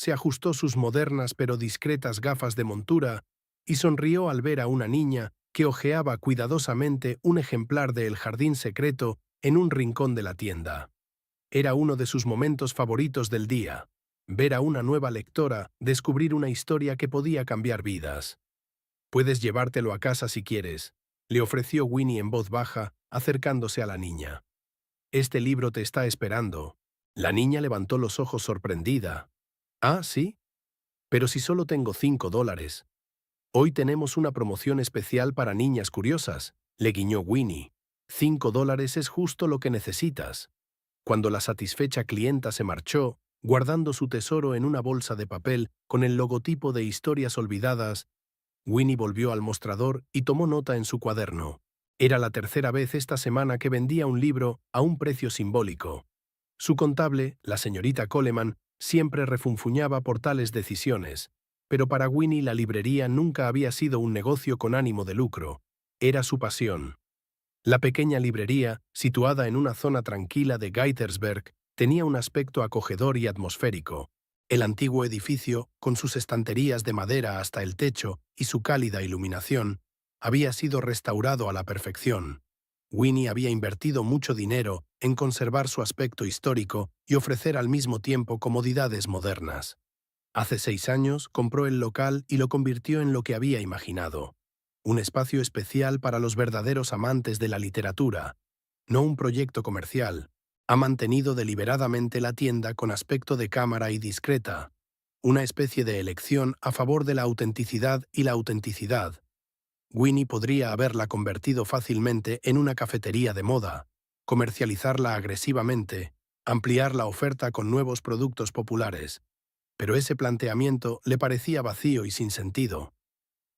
se ajustó sus modernas pero discretas gafas de montura y sonrió al ver a una niña que hojeaba cuidadosamente un ejemplar de El jardín secreto en un rincón de la tienda. Era uno de sus momentos favoritos del día, ver a una nueva lectora descubrir una historia que podía cambiar vidas. «Puedes llevártelo a casa si quieres», le ofreció Winnie en voz baja, acercándose a la niña. «Este libro te está esperando». La niña levantó los ojos sorprendida. «Ah, ¿sí? Pero si solo tengo $5. Hoy tenemos una promoción especial para niñas curiosas», le guiñó Winnie. $5 es justo lo que necesitas. Cuando la satisfecha clienta se marchó, guardando su tesoro en una bolsa de papel con el logotipo de Historias Olvidadas, Winnie volvió al mostrador y tomó nota en su cuaderno. Era la tercera vez esta semana que vendía un libro a un precio simbólico. Su contable, la señorita Coleman, siempre refunfuñaba por tales decisiones, pero para Winnie la librería nunca había sido un negocio con ánimo de lucro. Era su pasión. La pequeña librería, situada en una zona tranquila de Gaithersburg, tenía un aspecto acogedor y atmosférico. El antiguo edificio, con sus estanterías de madera hasta el techo y su cálida iluminación, había sido restaurado a la perfección. Winnie había invertido mucho dinero en conservar su aspecto histórico y ofrecer al mismo tiempo comodidades modernas. Hace 6 años compró el local y lo convirtió en lo que había imaginado. Un espacio especial para los verdaderos amantes de la literatura, no un proyecto comercial. Ha mantenido deliberadamente la tienda con aspecto de cámara y discreta, una especie de elección a favor de la autenticidad y la autenticidad. Winnie podría haberla convertido fácilmente en una cafetería de moda, comercializarla agresivamente, ampliar la oferta con nuevos productos populares, pero ese planteamiento le parecía vacío y sin sentido.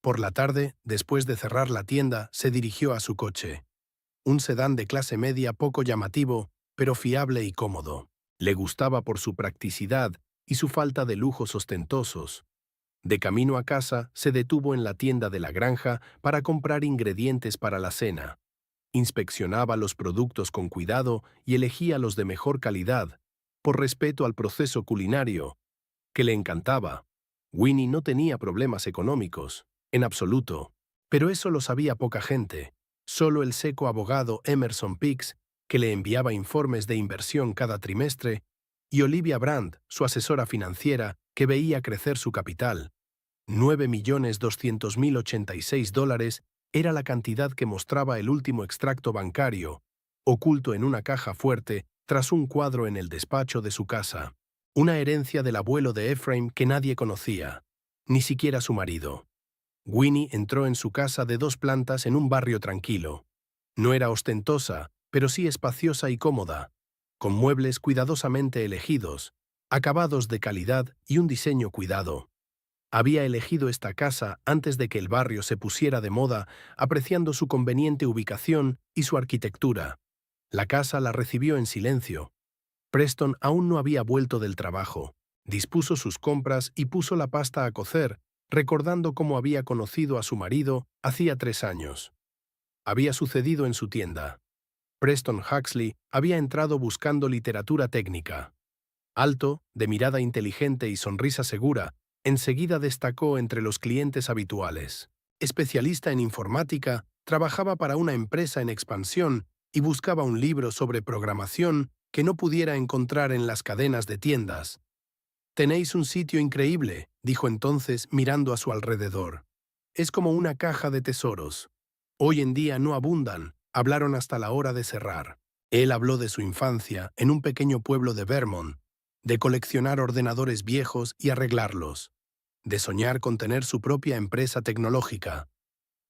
Por la tarde, después de cerrar la tienda, se dirigió a su coche. Un sedán de clase media poco llamativo, pero fiable y cómodo. Le gustaba por su practicidad y su falta de lujos ostentosos. De camino a casa, se detuvo en la tienda de la granja para comprar ingredientes para la cena. Inspeccionaba los productos con cuidado y elegía los de mejor calidad, por respeto al proceso culinario, que le encantaba. Winnie no tenía problemas económicos, en absoluto, pero eso lo sabía poca gente. Solo el seco abogado Emerson Picks, que le enviaba informes de inversión cada trimestre, y Olivia Brandt, su asesora financiera, que veía crecer su capital. $9.200.086 era la cantidad que mostraba el último extracto bancario, oculto en una caja fuerte tras un cuadro en el despacho de su casa. Una herencia del abuelo de Ephraim que nadie conocía, ni siquiera su marido. Winnie entró en su casa de 2 plantas en un barrio tranquilo. No era ostentosa, pero sí espaciosa y cómoda, con muebles cuidadosamente elegidos, acabados de calidad y un diseño cuidado. Había elegido esta casa antes de que el barrio se pusiera de moda, apreciando su conveniente ubicación y su arquitectura. La casa la recibió en silencio. Preston aún no había vuelto del trabajo. Dispuso sus compras y puso la pasta a cocer, recordando cómo había conocido a su marido hacía 3 años. Había sucedido en su tienda. Preston Huxley había entrado buscando literatura técnica. Alto, de mirada inteligente y sonrisa segura, enseguida destacó entre los clientes habituales. Especialista en informática, trabajaba para una empresa en expansión y buscaba un libro sobre programación que no pudiera encontrar en las cadenas de tiendas. «Tenéis un sitio increíble», dijo entonces mirando a su alrededor. «Es como una caja de tesoros. Hoy en día no abundan», hablaron hasta la hora de cerrar. Él habló de su infancia en un pequeño pueblo de Vermont, de coleccionar ordenadores viejos y arreglarlos, de soñar con tener su propia empresa tecnológica.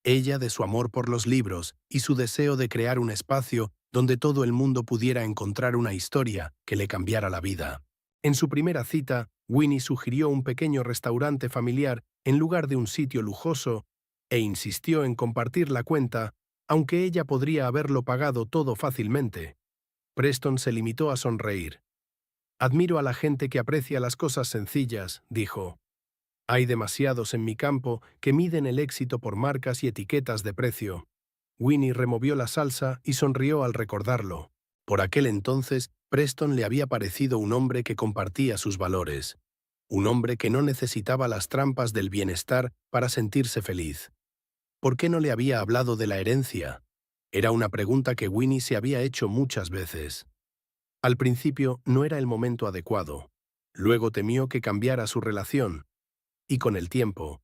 Ella de su amor por los libros y su deseo de crear un espacio donde todo el mundo pudiera encontrar una historia que le cambiara la vida. En su primera cita, Winnie sugirió un pequeño restaurante familiar en lugar de un sitio lujoso e insistió en compartir la cuenta, aunque ella podría haberlo pagado todo fácilmente. Preston se limitó a sonreír. «Admiro a la gente que aprecia las cosas sencillas», dijo. «Hay demasiados en mi campo que miden el éxito por marcas y etiquetas de precio». Winnie removió la salsa y sonrió al recordarlo. Por aquel entonces, Preston le había parecido un hombre que compartía sus valores. Un hombre que no necesitaba las trampas del bienestar para sentirse feliz. ¿Por qué no le había hablado de la herencia? Era una pregunta que Winnie se había hecho muchas veces. Al principio no era el momento adecuado. Luego temió que cambiara su relación. Y con el tiempo,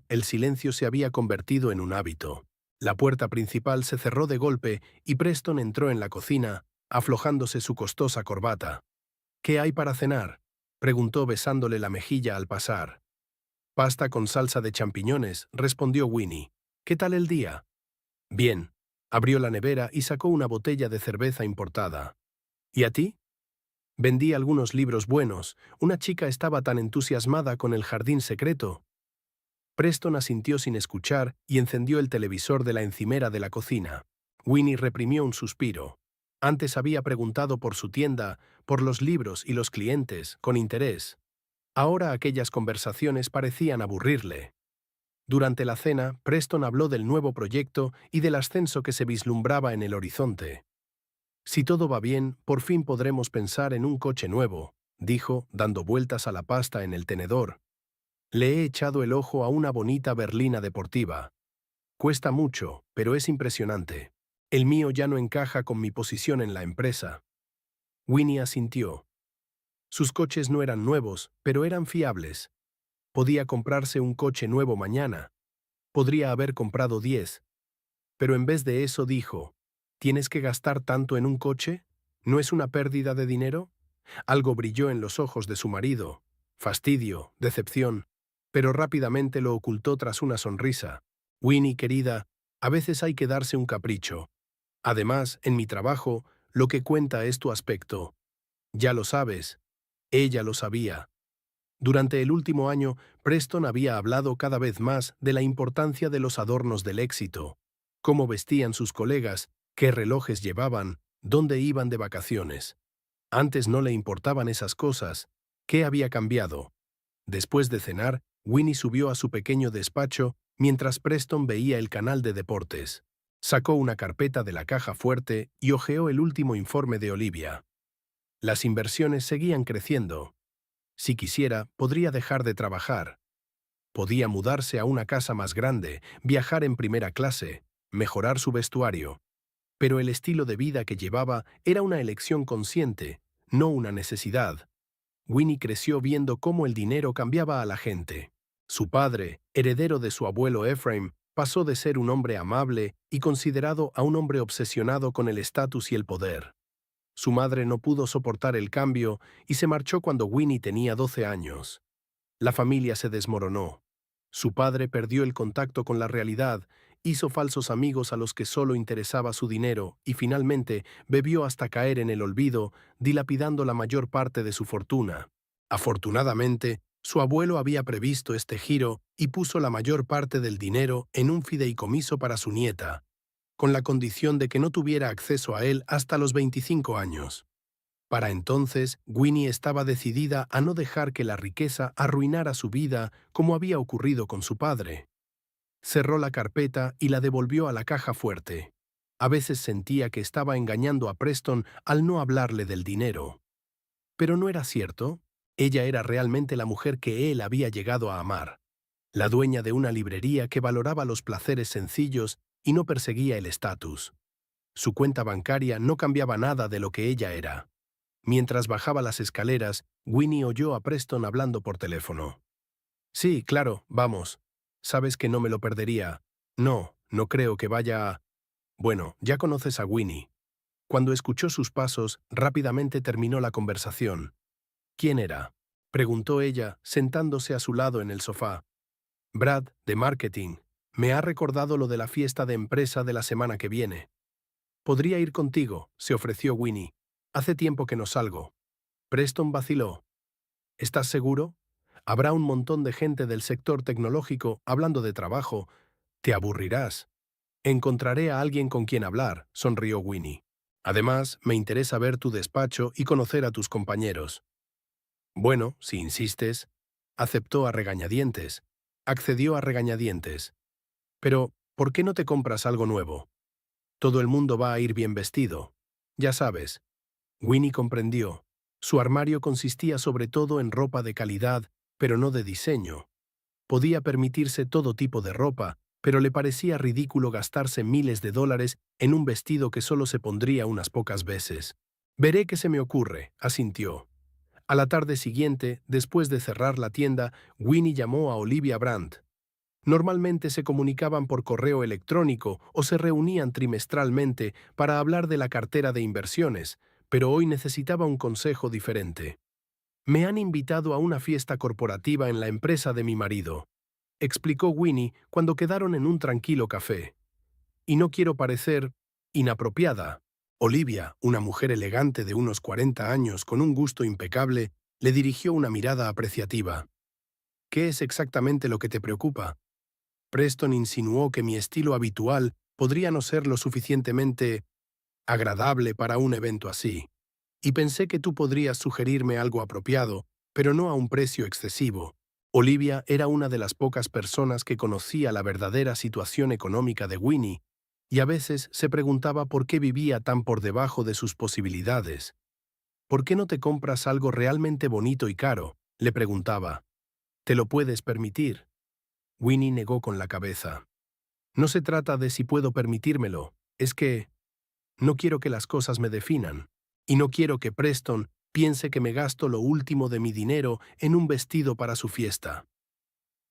el silencio se había convertido en un hábito. La puerta principal se cerró de golpe y Preston entró en la cocina, aflojándose su costosa corbata. «¿Qué hay para cenar?», preguntó besándole la mejilla al pasar. «Pasta con salsa de champiñones», respondió Winnie. «¿Qué tal el día?». «Bien». Abrió la nevera y sacó una botella de cerveza importada. «¿Y a ti?». «Vendí algunos libros buenos. Una chica estaba tan entusiasmada con el jardín secreto». Preston asintió sin escuchar y encendió el televisor de la encimera de la cocina. Winnie reprimió un suspiro. Antes había preguntado por su tienda, por los libros y los clientes, con interés. Ahora aquellas conversaciones parecían aburrirle. Durante la cena, Preston habló del nuevo proyecto y del ascenso que se vislumbraba en el horizonte. «Si todo va bien, por fin podremos pensar en un coche nuevo», dijo, dando vueltas a la pasta en el tenedor. «Le he echado el ojo a una bonita berlina deportiva. Cuesta mucho, pero es impresionante. El mío ya no encaja con mi posición en la empresa». Winnie asintió. Sus coches no eran nuevos, pero eran fiables. Podía comprarse un coche nuevo mañana. Podría haber comprado 10. Pero en vez de eso dijo, «¿Tienes que gastar tanto en un coche? ¿No es una pérdida de dinero?». Algo brilló en los ojos de su marido. Fastidio, decepción. Pero rápidamente lo ocultó tras una sonrisa. «Winnie, querida, a veces hay que darse un capricho. Además, en mi trabajo, lo que cuenta es tu aspecto. Ya lo sabes». Ella lo sabía. Durante el último año, Preston había hablado cada vez más de la importancia de los adornos del éxito. Cómo vestían sus colegas, qué relojes llevaban, dónde iban de vacaciones. Antes no le importaban esas cosas. ¿Qué había cambiado? Después de cenar, Winnie subió a su pequeño despacho mientras Preston veía el canal de deportes. Sacó una carpeta de la caja fuerte y hojeó el último informe de Olivia. Las inversiones seguían creciendo. Si quisiera, podría dejar de trabajar. Podía mudarse a una casa más grande, viajar en primera clase, mejorar su vestuario. Pero el estilo de vida que llevaba era una elección consciente, no una necesidad. Winnie creció viendo cómo el dinero cambiaba a la gente. Su padre, heredero de su abuelo Ephraim, pasó de ser un hombre amable y considerado a un hombre obsesionado con el estatus y el poder. Su madre no pudo soportar el cambio y se marchó cuando Winnie tenía 12 años. La familia se desmoronó. Su padre perdió el contacto con la realidad, hizo falsos amigos a los que solo interesaba su dinero y finalmente bebió hasta caer en el olvido, dilapidando la mayor parte de su fortuna. Afortunadamente, su abuelo había previsto este giro y puso la mayor parte del dinero en un fideicomiso para su nieta, con la condición de que no tuviera acceso a él hasta los 25 años. Para entonces, Winnie estaba decidida a no dejar que la riqueza arruinara su vida como había ocurrido con su padre. Cerró la carpeta y la devolvió a la caja fuerte. A veces sentía que estaba engañando a Preston al no hablarle del dinero. Pero no era cierto. Ella era realmente la mujer que él había llegado a amar. La dueña de una librería que valoraba los placeres sencillos y no perseguía el estatus. Su cuenta bancaria no cambiaba nada de lo que ella era. Mientras bajaba las escaleras, Winnie oyó a Preston hablando por teléfono. «Sí, claro, vamos. Sabes que no me lo perdería. No, no creo que vaya a...». Bueno, ya conoces a Winnie. Cuando escuchó sus pasos, rápidamente terminó la conversación. «¿Quién era?», preguntó ella, sentándose a su lado en el sofá. «Brad, de marketing. Me ha recordado lo de la fiesta de empresa de la semana que viene». «Podría ir contigo», se ofreció Winnie. «Hace tiempo que no salgo». Preston vaciló. «¿Estás seguro? Habrá un montón de gente del sector tecnológico hablando de trabajo. Te aburrirás». «Encontraré a alguien con quien hablar», sonrió Winnie. «Además, me interesa ver tu despacho y conocer a tus compañeros». «Bueno, si insistes». Aceptó a regañadientes. Accedió a regañadientes. «Pero, ¿por qué no te compras algo nuevo? Todo el mundo va a ir bien vestido. Ya sabes». Winnie comprendió. Su armario consistía sobre todo en ropa de calidad, pero no de diseño. Podía permitirse todo tipo de ropa, pero le parecía ridículo gastarse miles de dólares en un vestido que solo se pondría unas pocas veces. Veré qué se me ocurre, asintió. A la tarde siguiente, después de cerrar la tienda, Winnie llamó a Olivia Brandt. Normalmente se comunicaban por correo electrónico o se reunían trimestralmente para hablar de la cartera de inversiones, pero hoy necesitaba un consejo diferente. Me han invitado a una fiesta corporativa en la empresa de mi marido, explicó Winnie cuando quedaron en un tranquilo café. Y no quiero parecer inapropiada. Olivia, una mujer elegante de unos 40 años con un gusto impecable, le dirigió una mirada apreciativa. ¿Qué es exactamente lo que te preocupa? Preston insinuó que mi estilo habitual podría no ser lo suficientemente agradable para un evento así, y pensé que tú podrías sugerirme algo apropiado, pero no a un precio excesivo. Olivia era una de las pocas personas que conocía la verdadera situación económica de Winnie, y a veces se preguntaba por qué vivía tan por debajo de sus posibilidades. ¿Por qué no te compras algo realmente bonito y caro?, le preguntaba. ¿Te lo puedes permitir? Winnie negó con la cabeza. No se trata de si puedo permitírmelo, es que no quiero que las cosas me definan, y no quiero que Preston piense que me gasto lo último de mi dinero en un vestido para su fiesta.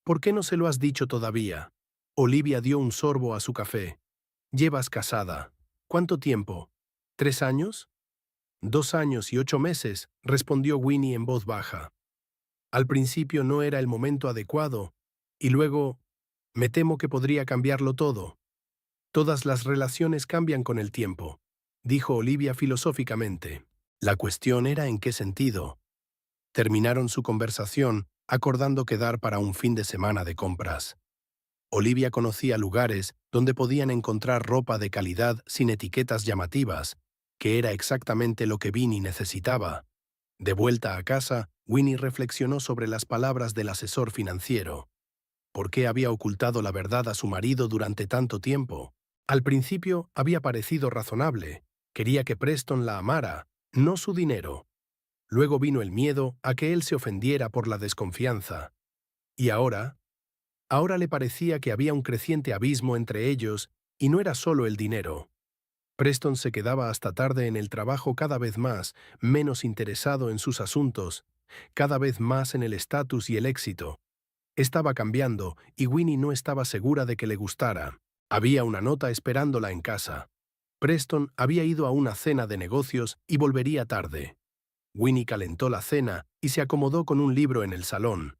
¿Por qué no se lo has dicho todavía? Olivia dio un sorbo a su café. Llevas casada. ¿Cuánto tiempo? ¿3 años? 2 años y 8 meses, respondió Winnie en voz baja. Al principio no era el momento adecuado, y luego, me temo que podría cambiarlo todo. Todas las relaciones cambian con el tiempo, dijo Olivia filosóficamente. La cuestión era en qué sentido. Terminaron su conversación acordando quedar para un fin de semana de compras. Olivia conocía lugares donde podían encontrar ropa de calidad sin etiquetas llamativas, que era exactamente lo que Vinnie necesitaba. De vuelta a casa, Winnie reflexionó sobre las palabras del asesor financiero. ¿Por qué había ocultado la verdad a su marido durante tanto tiempo? Al principio había parecido razonable. Quería que Preston la amara, no su dinero. Luego vino el miedo a que él se ofendiera por la desconfianza. Y ahora le parecía que había un creciente abismo entre ellos y no era solo el dinero. Preston se quedaba hasta tarde en el trabajo cada vez más, menos interesado en sus asuntos, cada vez más en el estatus y el éxito. Estaba cambiando y Winnie no estaba segura de que le gustara. Había una nota esperándola en casa. Preston había ido a una cena de negocios y volvería tarde. Winnie calentó la cena y se acomodó con un libro en el salón.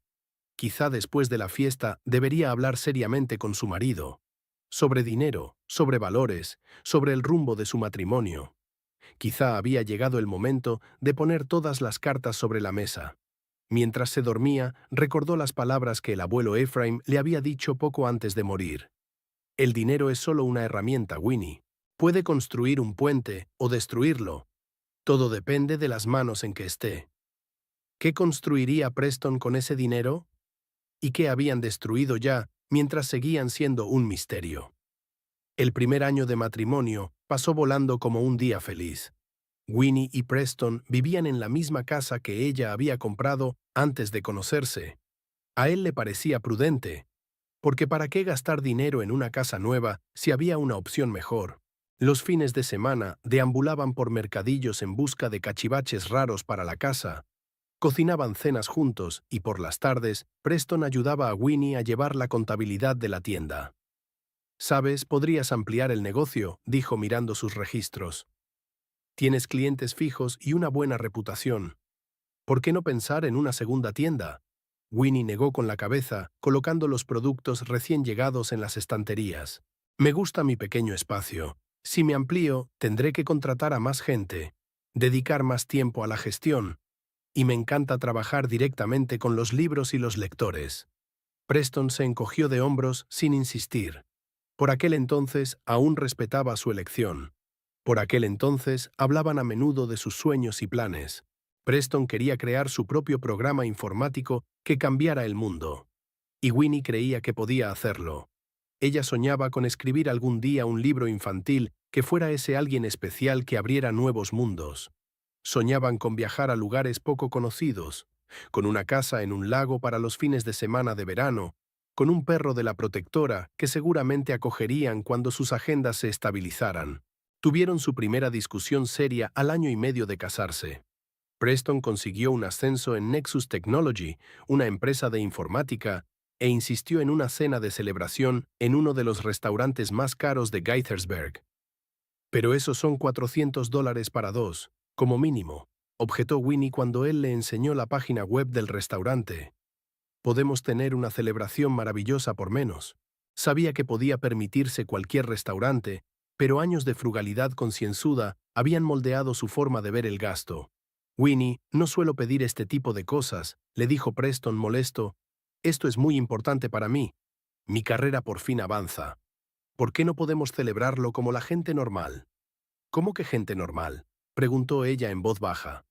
Quizá después de la fiesta debería hablar seriamente con su marido. Sobre dinero, sobre valores, sobre el rumbo de su matrimonio. Quizá había llegado el momento de poner todas las cartas sobre la mesa. Mientras se dormía, recordó las palabras que el abuelo Ephraim le había dicho poco antes de morir. El dinero es solo una herramienta, Winnie. Puede construir un puente o destruirlo. Todo depende de las manos en que esté. ¿Qué construiría Preston con ese dinero? ¿Y qué habían destruido ya mientras seguían siendo un misterio? El primer año de matrimonio pasó volando como un día feliz. Winnie y Preston vivían en la misma casa que ella había comprado antes de conocerse. A él le parecía prudente, porque ¿para qué gastar dinero en una casa nueva si había una opción mejor? Los fines de semana deambulaban por mercadillos en busca de cachivaches raros para la casa. Cocinaban cenas juntos y por las tardes Preston ayudaba a Winnie a llevar la contabilidad de la tienda. «Sabes, podrías ampliar el negocio», dijo mirando sus registros. «Tienes clientes fijos y una buena reputación. ¿Por qué no pensar en una segunda tienda?» Winnie negó con la cabeza, colocando los productos recién llegados en las estanterías. «Me gusta mi pequeño espacio. Si me amplío, tendré que contratar a más gente, dedicar más tiempo a la gestión, y me encanta trabajar directamente con los libros y los lectores». Preston se encogió de hombros sin insistir. Por aquel entonces aún respetaba su elección. Por aquel entonces hablaban a menudo de sus sueños y planes. Preston quería crear su propio programa informático que cambiara el mundo. Y Winnie creía que podía hacerlo. Ella soñaba con escribir algún día un libro infantil que fuera ese alguien especial que abriera nuevos mundos. Soñaban con viajar a lugares poco conocidos, con una casa en un lago para los fines de semana de verano, con un perro de la protectora que seguramente acogerían cuando sus agendas se estabilizaran. Tuvieron su primera discusión seria al año y medio de casarse. Preston consiguió un ascenso en Nexus Technology, una empresa de informática, e insistió en una cena de celebración en uno de los restaurantes más caros de Gaithersburg. Pero esos son $400 para dos, como mínimo, objetó Winnie cuando él le enseñó la página web del restaurante. Podemos tener una celebración maravillosa por menos. Sabía que podía permitirse cualquier restaurante, pero años de frugalidad concienzuda habían moldeado su forma de ver el gasto. Winnie, no suelo pedir este tipo de cosas, le dijo Preston molesto. Esto es muy importante para mí. Mi carrera por fin avanza. ¿Por qué no podemos celebrarlo como la gente normal? ¿Cómo que gente normal?, preguntó ella en voz baja.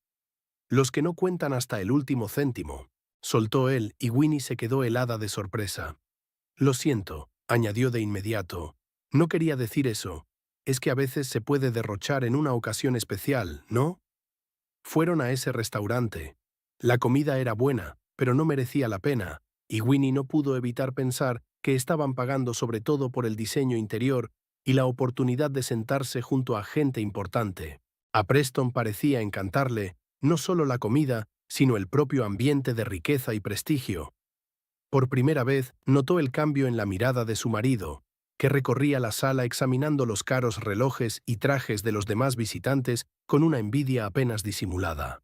Los que no cuentan hasta el último céntimo, soltó él y Winnie se quedó helada de sorpresa. Lo siento, añadió de inmediato. No quería decir eso. Es que a veces se puede derrochar en una ocasión especial, ¿no? Fueron a ese restaurante. La comida era buena, pero no merecía la pena, y Winnie no pudo evitar pensar que estaban pagando sobre todo por el diseño interior y la oportunidad de sentarse junto a gente importante. A Preston parecía encantarle no solo la comida, sino el propio ambiente de riqueza y prestigio. Por primera vez notó el cambio en la mirada de su marido, que recorría la sala examinando los caros relojes y trajes de los demás visitantes con una envidia apenas disimulada.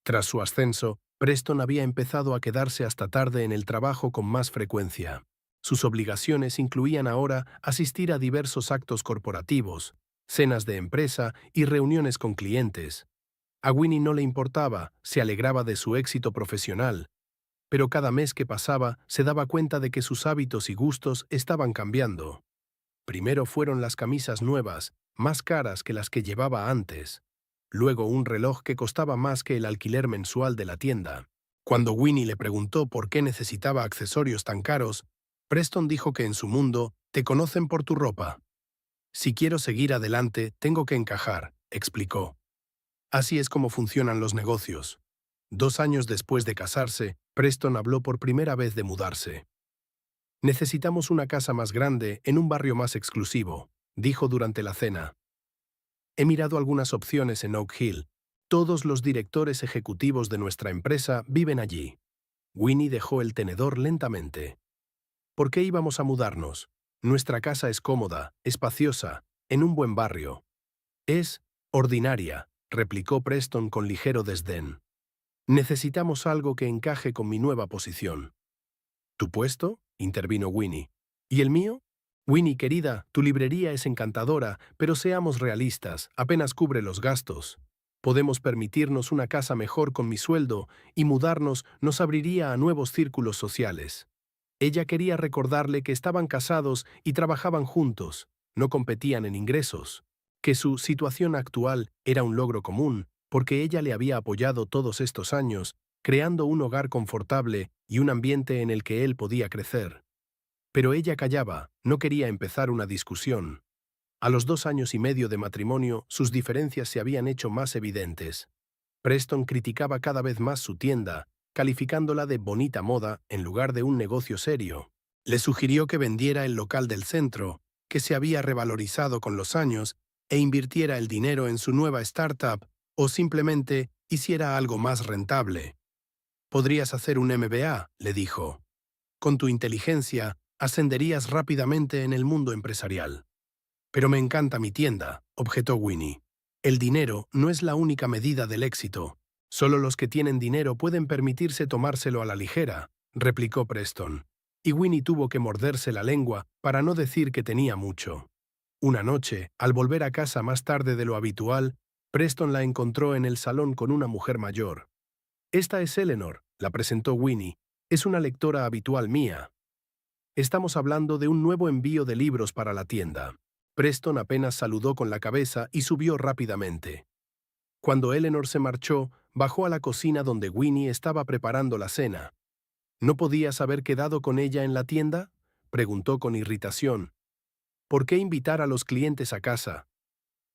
Tras su ascenso, Preston había empezado a quedarse hasta tarde en el trabajo con más frecuencia. Sus obligaciones incluían ahora asistir a diversos actos corporativos, cenas de empresa y reuniones con clientes. A Winnie no le importaba, se alegraba de su éxito profesional, pero cada mes que pasaba se daba cuenta de que sus hábitos y gustos estaban cambiando. Primero fueron las camisas nuevas, más caras que las que llevaba antes. Luego un reloj que costaba más que el alquiler mensual de la tienda. Cuando Winnie le preguntó por qué necesitaba accesorios tan caros, Preston dijo que en su mundo te conocen por tu ropa. Si quiero seguir adelante, tengo que encajar, explicó. Así es como funcionan los negocios. 2 años después de casarse, Preston habló por primera vez de mudarse. Necesitamos una casa más grande en un barrio más exclusivo, dijo durante la cena. He mirado algunas opciones en Oak Hill. Todos los directores ejecutivos de nuestra empresa viven allí. Winnie dejó el tenedor lentamente. ¿Por qué íbamos a mudarnos? Nuestra casa es cómoda, espaciosa, en un buen barrio. Es ordinaria, replicó Preston con ligero desdén. Necesitamos algo que encaje con mi nueva posición. ¿Tu puesto?, intervino Winnie. ¿Y el mío? Winnie, querida, tu librería es encantadora, pero seamos realistas, apenas cubre los gastos. Podemos permitirnos una casa mejor con mi sueldo y mudarnos nos abriría a nuevos círculos sociales. Ella quería recordarle que estaban casados y trabajaban juntos, no competían en ingresos, que su situación actual era un logro común, porque ella le había apoyado todos estos años, creando un hogar confortable y un ambiente en el que él podía crecer. Pero ella callaba, no quería empezar una discusión. A los 2 años y medio de matrimonio, sus diferencias se habían hecho más evidentes. Preston criticaba cada vez más su tienda, calificándola de bonita moda en lugar de un negocio serio. Le sugirió que vendiera el local del centro, que se había revalorizado con los años, e invirtiera el dinero en su nueva startup o simplemente hiciera algo más rentable. Podrías hacer un MBA, le dijo. Con tu inteligencia, ascenderías rápidamente en el mundo empresarial. Pero me encanta mi tienda, objetó Winnie. El dinero no es la única medida del éxito. Solo los que tienen dinero pueden permitirse tomárselo a la ligera, replicó Preston. Y Winnie tuvo que morderse la lengua para no decir que tenía mucho. Una noche, al volver a casa más tarde de lo habitual, Preston la encontró en el salón con una mujer mayor. Esta es Eleanor, la presentó Winnie. Es una lectora habitual mía. Estamos hablando de un nuevo envío de libros para la tienda. Preston apenas saludó con la cabeza y subió rápidamente. Cuando Eleanor se marchó, bajó a la cocina donde Winnie estaba preparando la cena. ¿No podías haber quedado con ella en la tienda?, preguntó con irritación. ¿Por qué invitar a los clientes a casa?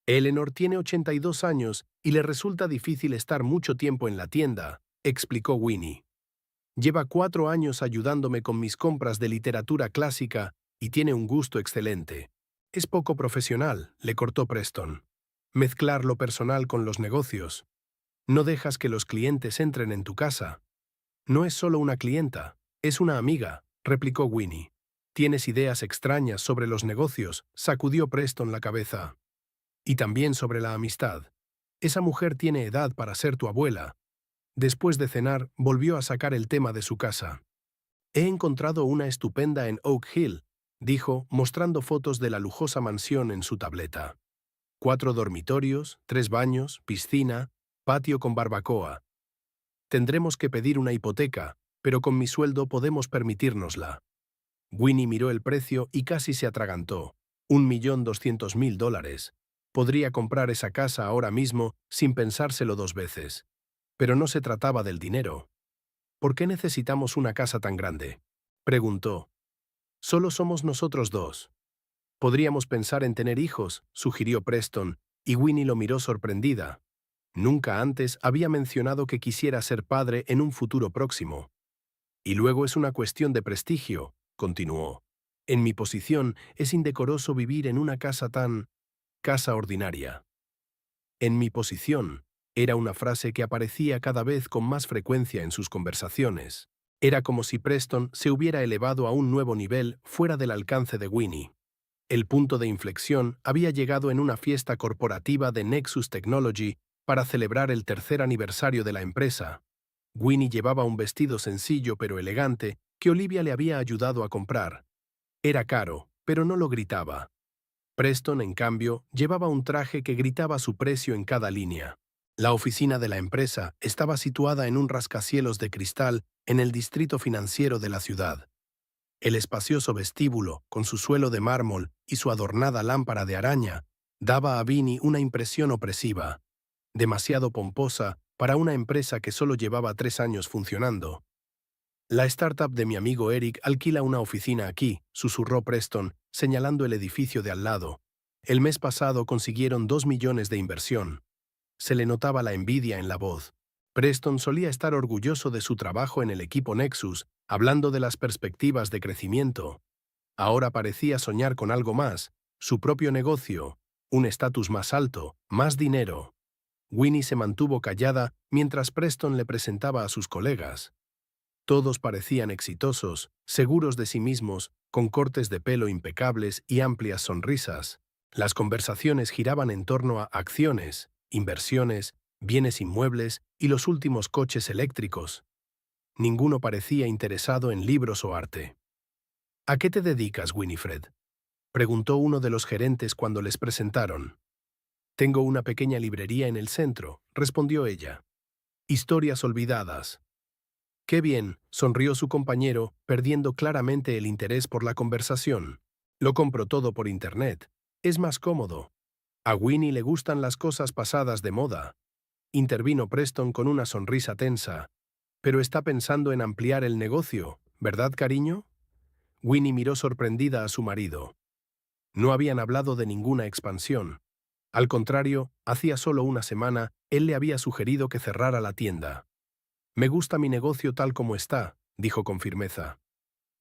Eleanor tiene 82 años y le resulta difícil estar mucho tiempo en la tienda, explicó Winnie. Lleva 4 años ayudándome con mis compras de literatura clásica y tiene un gusto excelente. Es poco profesional, le cortó Preston. Mezclar lo personal con los negocios. No dejas que los clientes entren en tu casa. No es solo una clienta, es una amiga, replicó Winnie. Tienes ideas extrañas sobre los negocios, sacudió Preston la cabeza. Y también sobre la amistad. Esa mujer tiene edad para ser tu abuela. Después de cenar, volvió a sacar el tema de su casa. He encontrado una estupenda en Oak Hill, dijo, mostrando fotos de la lujosa mansión en su tableta. 4 dormitorios, 3 baños, piscina, patio con barbacoa. Tendremos que pedir una hipoteca, pero con mi sueldo podemos permitírnosla. Winnie miró el precio y casi se atragantó. $1.200.000. Podría comprar esa casa ahora mismo sin pensárselo 2 veces. Pero no se trataba del dinero. ¿Por qué necesitamos una casa tan grande?, preguntó. Solo somos nosotros 2. Podríamos pensar en tener hijos, sugirió Preston, y Winnie lo miró sorprendida. Nunca antes había mencionado que quisiera ser padre en un futuro próximo. Y luego es una cuestión de prestigio, continuó. En mi posición es indecoroso vivir en una casa tan... casa ordinaria. En mi posición era una frase que aparecía cada vez con más frecuencia en sus conversaciones. Era como si Preston se hubiera elevado a un nuevo nivel fuera del alcance de Winnie. El punto de inflexión había llegado en una fiesta corporativa de Nexus Technology para celebrar el 3er aniversario de la empresa. Winnie llevaba un vestido sencillo pero elegante que Olivia le había ayudado a comprar. Era caro, pero no lo gritaba. Preston, en cambio, llevaba un traje que gritaba su precio en cada línea. La oficina de la empresa estaba situada en un rascacielos de cristal en el distrito financiero de la ciudad. El espacioso vestíbulo, con su suelo de mármol y su adornada lámpara de araña, daba a Winnie una impresión opresiva, demasiado pomposa para una empresa que solo llevaba 3 años funcionando. La startup de mi amigo Eric alquila una oficina aquí, susurró Preston, señalando el edificio de al lado. El mes pasado consiguieron 2 millones de inversión. Se le notaba la envidia en la voz. Preston solía estar orgulloso de su trabajo en el equipo Nexus, hablando de las perspectivas de crecimiento. Ahora parecía soñar con algo más, su propio negocio, un estatus más alto, más dinero. Winnie se mantuvo callada mientras Preston le presentaba a sus colegas. Todos parecían exitosos, seguros de sí mismos, con cortes de pelo impecables y amplias sonrisas. Las conversaciones giraban en torno a acciones, inversiones, bienes inmuebles y los últimos coches eléctricos. Ninguno parecía interesado en libros o arte. ¿A qué te dedicas, Winifred?, preguntó uno de los gerentes cuando les presentaron. Tengo una pequeña librería en el centro, respondió ella. Historias olvidadas. Qué bien, sonrió su compañero, perdiendo claramente el interés por la conversación. Lo compro todo por internet. Es más cómodo. A Winnie le gustan las cosas pasadas de moda. Intervino Preston con una sonrisa tensa. Pero está pensando en ampliar el negocio, ¿verdad, cariño? Winnie miró sorprendida a su marido. No habían hablado de ninguna expansión. Al contrario, hacía solo una semana, él le había sugerido que cerrara la tienda. Me gusta mi negocio tal como está, dijo con firmeza.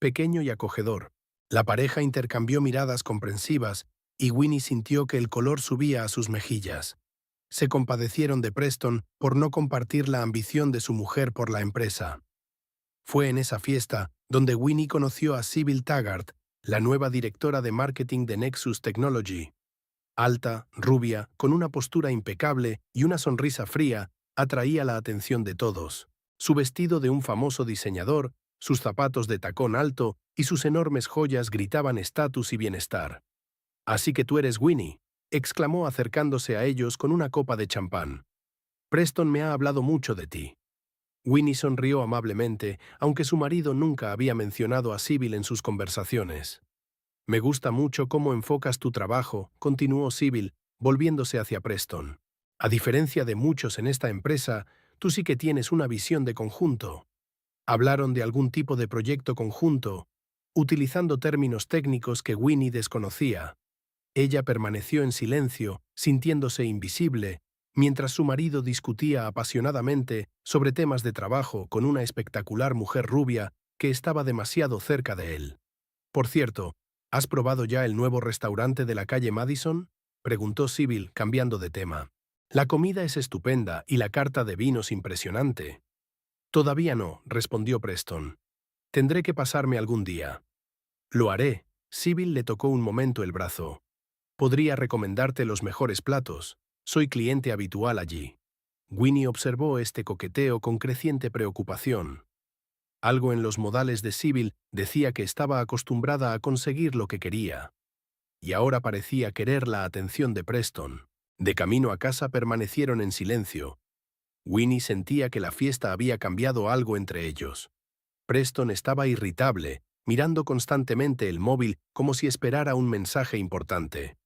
Pequeño y acogedor. La pareja intercambió miradas comprensivas y Winnie sintió que el color subía a sus mejillas. Se compadecieron de Preston por no compartir la ambición de su mujer por la empresa. Fue en esa fiesta donde Winnie conoció a Sybil Taggart, la nueva directora de marketing de Nexus Technology. Alta, rubia, con una postura impecable y una sonrisa fría, atraía la atención de todos. Su vestido de un famoso diseñador, sus zapatos de tacón alto y sus enormes joyas gritaban estatus y bienestar. «Así que tú eres Winnie», exclamó acercándose a ellos con una copa de champán. «Preston me ha hablado mucho de ti». Winnie sonrió amablemente, aunque su marido nunca había mencionado a Sybil en sus conversaciones. «Me gusta mucho cómo enfocas tu trabajo», continuó Sybil, volviéndose hacia Preston. «A diferencia de muchos en esta empresa, tú sí que tienes una visión de conjunto». Hablaron de algún tipo de proyecto conjunto, utilizando términos técnicos que Winnie desconocía. Ella permaneció en silencio, sintiéndose invisible, mientras su marido discutía apasionadamente sobre temas de trabajo con una espectacular mujer rubia que estaba demasiado cerca de él. Por cierto, ¿has probado ya el nuevo restaurante de la calle Madison?, preguntó Sybil, cambiando de tema. La comida es estupenda y la carta de vinos impresionante. Todavía no, respondió Preston. Tendré que pasarme algún día. Lo haré. Sybil le tocó un momento el brazo. Podría recomendarte los mejores platos. Soy cliente habitual allí. Winnie observó este coqueteo con creciente preocupación. Algo en los modales de Sybil decía que estaba acostumbrada a conseguir lo que quería. Y ahora parecía querer la atención de Preston. De camino a casa permanecieron en silencio. Winnie sentía que la fiesta había cambiado algo entre ellos. Preston estaba irritable, mirando constantemente el móvil como si esperara un mensaje importante.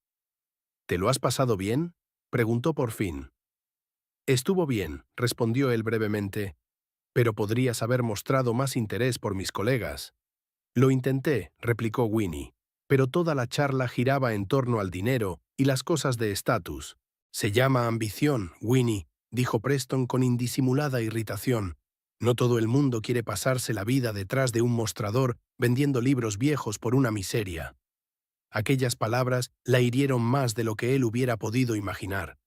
¿Te lo has pasado bien?, preguntó por fin. Estuvo bien, respondió él brevemente, pero podrías haber mostrado más interés por mis colegas. Lo intenté, replicó Winnie, pero toda la charla giraba en torno al dinero y las cosas de estatus. Se llama ambición, Winnie, dijo Preston con indisimulada irritación. No todo el mundo quiere pasarse la vida detrás de un mostrador vendiendo libros viejos por una miseria. Aquellas palabras la hirieron más de lo que él hubiera podido imaginar.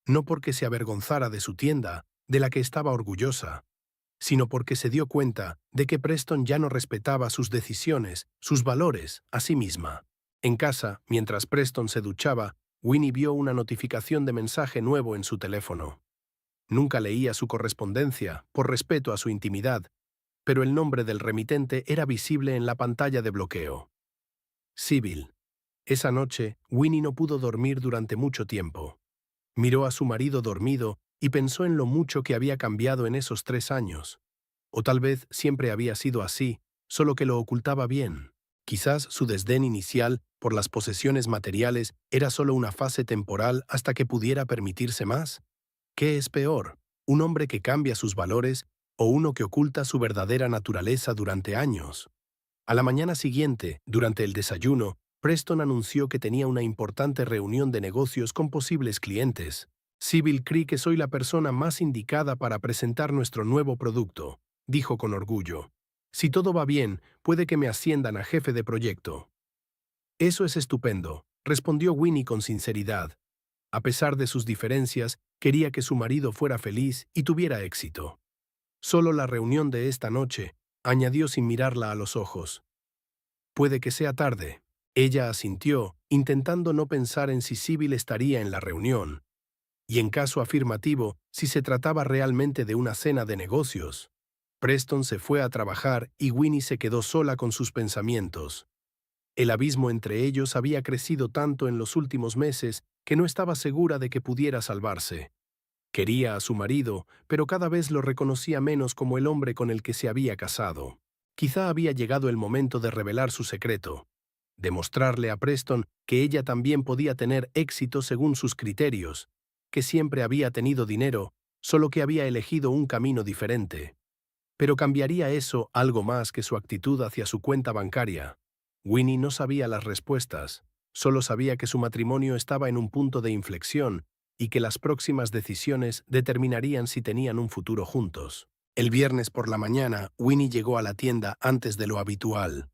No porque se avergonzara de su tienda, de la que estaba orgullosa, sino porque se dio cuenta de que Preston ya no respetaba sus decisiones, sus valores, a sí misma. En casa, mientras Preston se duchaba, Winnie vio una notificación de mensaje nuevo en su teléfono. Nunca leía su correspondencia, por respeto a su intimidad, pero el nombre del remitente era visible en la pantalla de bloqueo. Sybil. Esa noche, Winnie no pudo dormir durante mucho tiempo. Miró a su marido dormido y pensó en lo mucho que había cambiado en esos 3 años. O tal vez siempre había sido así, solo que lo ocultaba bien. Quizás su desdén inicial por las posesiones materiales era solo una fase temporal hasta que pudiera permitirse más. ¿Qué es peor, un hombre que cambia sus valores o uno que oculta su verdadera naturaleza durante años? A la mañana siguiente, durante el desayuno, Preston anunció que tenía una importante reunión de negocios con posibles clientes. Sybil cree que soy la persona más indicada para presentar nuestro nuevo producto, dijo con orgullo. Si todo va bien, puede que me asciendan a jefe de proyecto. Eso es estupendo, respondió Winnie con sinceridad. A pesar de sus diferencias, quería que su marido fuera feliz y tuviera éxito. Solo la reunión de esta noche, añadió sin mirarla a los ojos. Puede que sea tarde. Ella asintió, intentando no pensar en si Sybil estaría en la reunión, y en caso afirmativo, si se trataba realmente de una cena de negocios. Preston se fue a trabajar y Winnie se quedó sola con sus pensamientos. El abismo entre ellos había crecido tanto en los últimos meses que no estaba segura de que pudiera salvarse. Quería a su marido, pero cada vez lo reconocía menos como el hombre con el que se había casado. Quizá había llegado el momento de revelar su secreto, de mostrarle a Preston que ella también podía tener éxito según sus criterios, que siempre había tenido dinero, solo que había elegido un camino diferente. Pero ¿cambiaría eso algo más que su actitud hacia su cuenta bancaria? Winnie no sabía las respuestas, solo sabía que su matrimonio estaba en un punto de inflexión y que las próximas decisiones determinarían si tenían un futuro juntos. El viernes por la mañana, Winnie llegó a la tienda antes de lo habitual.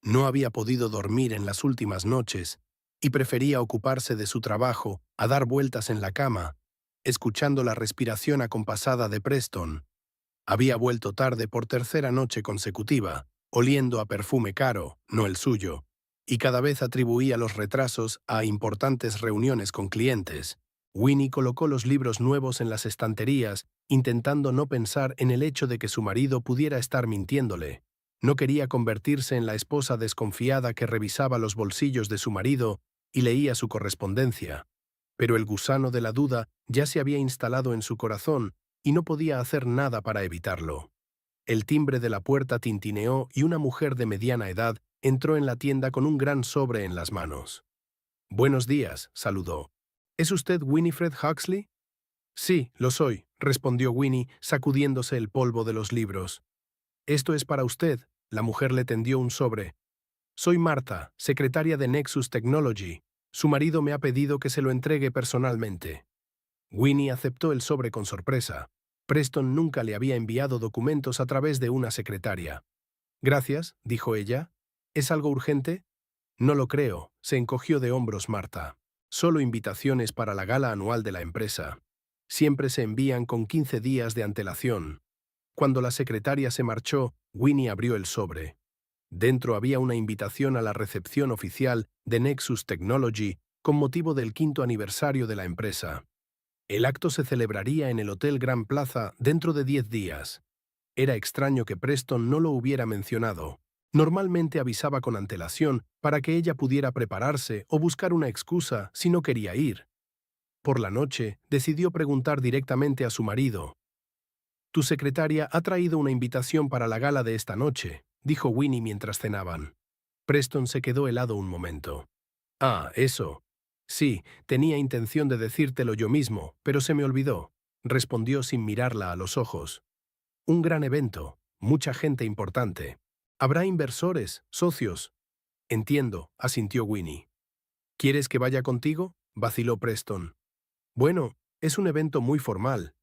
No había podido dormir en las últimas noches y prefería ocuparse de su trabajo a dar vueltas en la cama, escuchando la respiración acompasada de Preston. Había vuelto tarde por tercera noche consecutiva, oliendo a perfume caro, no el suyo, y cada vez atribuía los retrasos a importantes reuniones con clientes. Winnie colocó los libros nuevos en las estanterías, intentando no pensar en el hecho de que su marido pudiera estar mintiéndole. No quería convertirse en la esposa desconfiada que revisaba los bolsillos de su marido y leía su correspondencia. Pero el gusano de la duda ya se había instalado en su corazón y no podía hacer nada para evitarlo. El timbre de la puerta tintineó y una mujer de mediana edad entró en la tienda con un gran sobre en las manos. «Buenos días», saludó. «¿Es usted Winifred Huxley?» «Sí, lo soy», respondió Winnie, sacudiéndose el polvo de los libros. «Esto es para usted», la mujer le tendió un sobre. «Soy Martha, secretaria de Nexus Technology. Su marido me ha pedido que se lo entregue personalmente. Winnie aceptó el sobre con sorpresa. Preston nunca le había enviado documentos a través de una secretaria. Gracias, dijo ella. ¿Es algo urgente? No lo creo, se encogió de hombros Marta. Solo invitaciones para la gala anual de la empresa. Siempre se envían con 15 días de antelación. Cuando la secretaria se marchó, Winnie abrió el sobre. Dentro había una invitación a la recepción oficial de Nexus Technology con motivo del 5º aniversario de la empresa. El acto se celebraría en el Hotel Gran Plaza dentro de 10 días. Era extraño que Preston no lo hubiera mencionado. Normalmente avisaba con antelación para que ella pudiera prepararse o buscar una excusa si no quería ir. Por la noche, decidió preguntar directamente a su marido. «Tu secretaria ha traído una invitación para la gala de esta noche», dijo Winnie mientras cenaban. Preston se quedó helado un momento. «Ah, eso. Sí, tenía intención de decírtelo yo mismo, pero se me olvidó», respondió sin mirarla a los ojos. «Un gran evento, mucha gente importante. Habrá inversores, socios». «Entiendo», asintió Winnie. «¿Quieres que vaya contigo?», vaciló Preston. «Bueno, es un evento muy formal.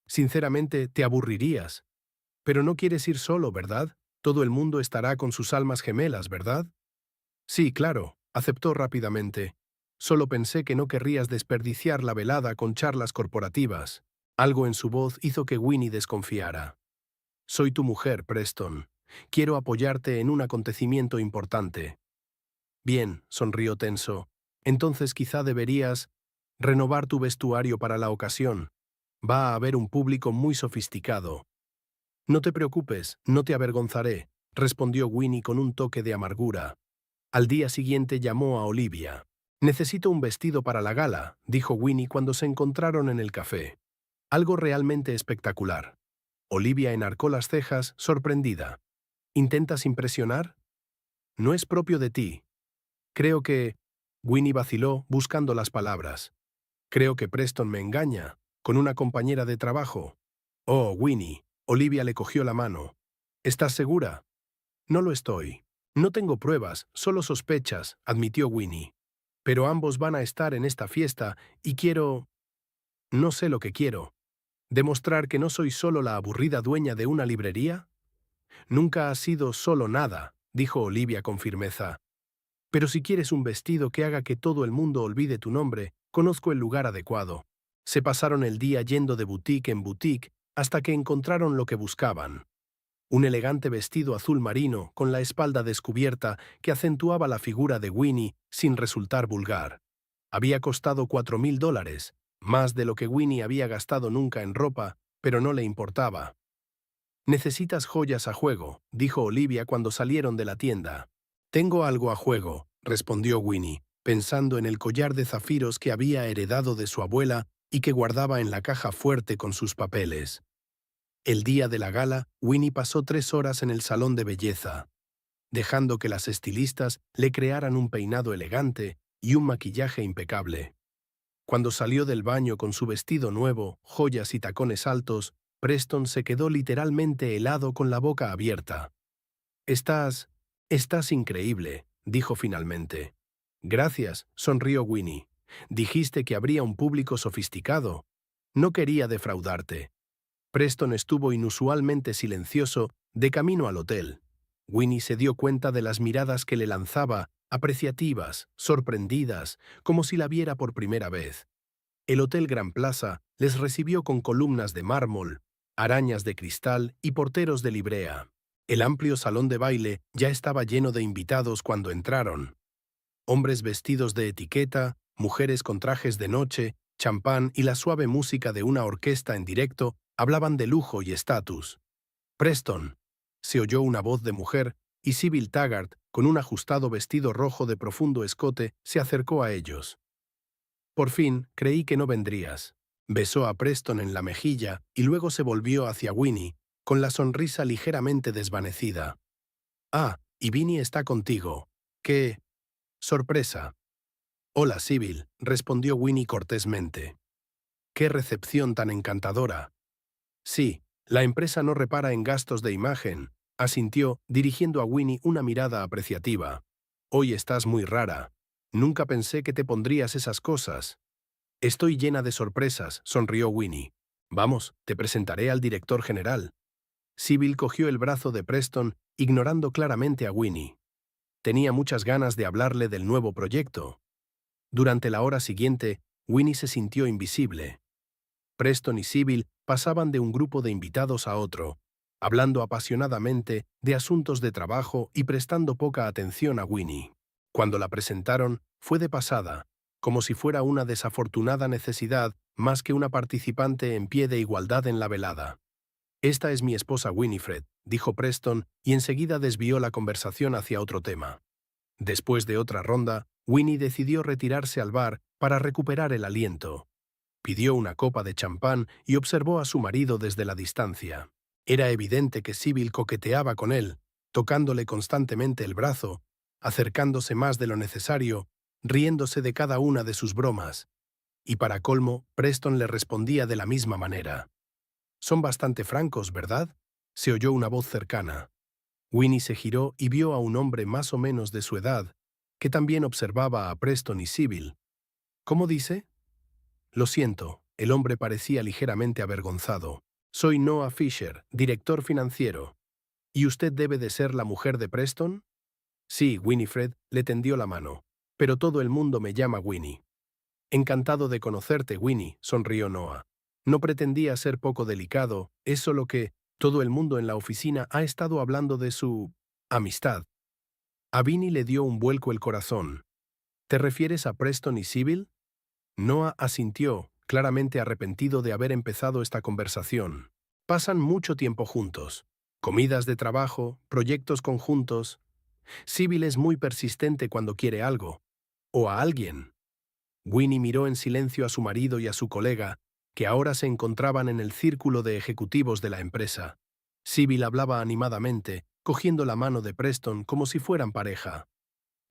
Sinceramente, te aburrirías. Pero no quieres ir solo, ¿verdad? Todo el mundo estará con sus almas gemelas, ¿verdad?» «Sí, claro», aceptó rápidamente. «Solo pensé que no querrías desperdiciar la velada con charlas corporativas». Algo en su voz hizo que Winnie desconfiara. «Soy tu mujer, Preston. Quiero apoyarte en un acontecimiento importante». «Bien», sonrió tenso. «Entonces quizá deberías renovar tu vestuario para la ocasión. Va a haber un público muy sofisticado». «No te preocupes, no te avergonzaré», respondió Winnie con un toque de amargura. Al día siguiente llamó a Olivia. «Necesito un vestido para la gala», dijo Winnie cuando se encontraron en el café. «Algo realmente espectacular». Olivia enarcó las cejas, sorprendida. «¿Intentas impresionar? No es propio de ti. Creo que...» Winnie vaciló, buscando las palabras. «Creo que Preston me engaña, con una compañera de trabajo». «Oh, Winnie», Olivia le cogió la mano. «¿Estás segura?» «No lo estoy. No tengo pruebas, solo sospechas», admitió Winnie. «Pero ambos van a estar en esta fiesta y quiero... no sé lo que quiero. ¿Demostrar que no soy solo la aburrida dueña de una librería?» «Nunca has sido solo nada», dijo Olivia con firmeza. «Pero si quieres un vestido que haga que todo el mundo olvide tu nombre, conozco el lugar adecuado». Se pasaron el día yendo de boutique en boutique hasta que encontraron lo que buscaban. Un elegante vestido azul marino con la espalda descubierta que acentuaba la figura de Winnie sin resultar vulgar. Había costado $4.000, más de lo que Winnie había gastado nunca en ropa, pero no le importaba. «Necesitas joyas a juego», dijo Olivia cuando salieron de la tienda. «Tengo algo a juego», respondió Winnie, pensando en el collar de zafiros que había heredado de su abuela y que guardaba en la caja fuerte con sus papeles. El día de la gala, Winnie pasó 3 horas en el salón de belleza, dejando que las estilistas le crearan un peinado elegante y un maquillaje impecable. Cuando salió del baño con su vestido nuevo, joyas y tacones altos, Preston se quedó literalmente helado con la boca abierta. «Estás increíble», dijo finalmente. «Gracias», sonrió Winnie. «Dijiste que habría un público sofisticado. No quería defraudarte». Preston estuvo inusualmente silencioso de camino al hotel. Winnie se dio cuenta de las miradas que le lanzaba, apreciativas, sorprendidas, como si la viera por primera vez. El Hotel Gran Plaza les recibió con columnas de mármol, arañas de cristal y porteros de librea. El amplio salón de baile ya estaba lleno de invitados cuando entraron. Hombres vestidos de etiqueta, mujeres con trajes de noche, champán y la suave música de una orquesta en directo hablaban de lujo y estatus. «Preston», se oyó una voz de mujer, y Sybil Taggart, con un ajustado vestido rojo de profundo escote, se acercó a ellos. «Por fin, creí que no vendrías». Besó a Preston en la mejilla y luego se volvió hacia Winnie, con la sonrisa ligeramente desvanecida. «Ah, y Vinnie está contigo. ¡Qué sorpresa!». «Hola, Sybil», respondió Winnie cortésmente. «¡Qué recepción tan encantadora!». «Sí, la empresa no repara en gastos de imagen», asintió, dirigiendo a Winnie una mirada apreciativa. «Hoy estás muy rara. Nunca pensé que te pondrías esas cosas. Estoy llena de sorpresas, sonrió Winnie. Vamos, te presentaré al director general. Sybil cogió el brazo de Preston, ignorando claramente a Winnie. Tenía muchas ganas de hablarle del nuevo proyecto. Durante la hora siguiente, Winnie se sintió invisible. Preston y Sybil pasaban de un grupo de invitados a otro, hablando apasionadamente de asuntos de trabajo y prestando poca atención a Winnie. Cuando la presentaron, fue de pasada, como si fuera una desafortunada necesidad más que una participante en pie de igualdad en la velada. «Esta es mi esposa Winifred», dijo Preston, y enseguida desvió la conversación hacia otro tema. Después de otra ronda, Winnie decidió retirarse al bar para recuperar el aliento. Pidió una copa de champán y observó a su marido desde la distancia. Era evidente que Sybil coqueteaba con él, tocándole constantemente el brazo, acercándose más de lo necesario, riéndose de cada una de sus bromas. Y para colmo, Preston le respondía de la misma manera. «Son bastante francos, ¿verdad?», se oyó una voz cercana. Winnie se giró y vio a un hombre más o menos de su edad, que también observaba a Preston y Sybil. «¿Cómo dice?». «Lo siento», el hombre parecía ligeramente avergonzado. «Soy Noah Fisher, director financiero. ¿Y usted debe de ser la mujer de Preston?». «Sí», Winifred le tendió la mano. «Pero todo el mundo me llama Winnie». «Encantado de conocerte, Winnie», sonrió Noah. «No pretendía ser poco delicado, es solo que todo el mundo en la oficina ha estado hablando de su amistad». A Vinnie le dio un vuelco el corazón. «¿Te refieres a Preston y Sybil?». Noah asintió, claramente arrepentido de haber empezado esta conversación. Pasan mucho tiempo juntos. Comidas de trabajo, proyectos conjuntos. Sybil es muy persistente cuando quiere algo. O a alguien. Winnie miró en silencio a su marido y a su colega, que ahora se encontraban en el círculo de ejecutivos de la empresa. Sybil hablaba animadamente, cogiendo la mano de Preston como si fueran pareja.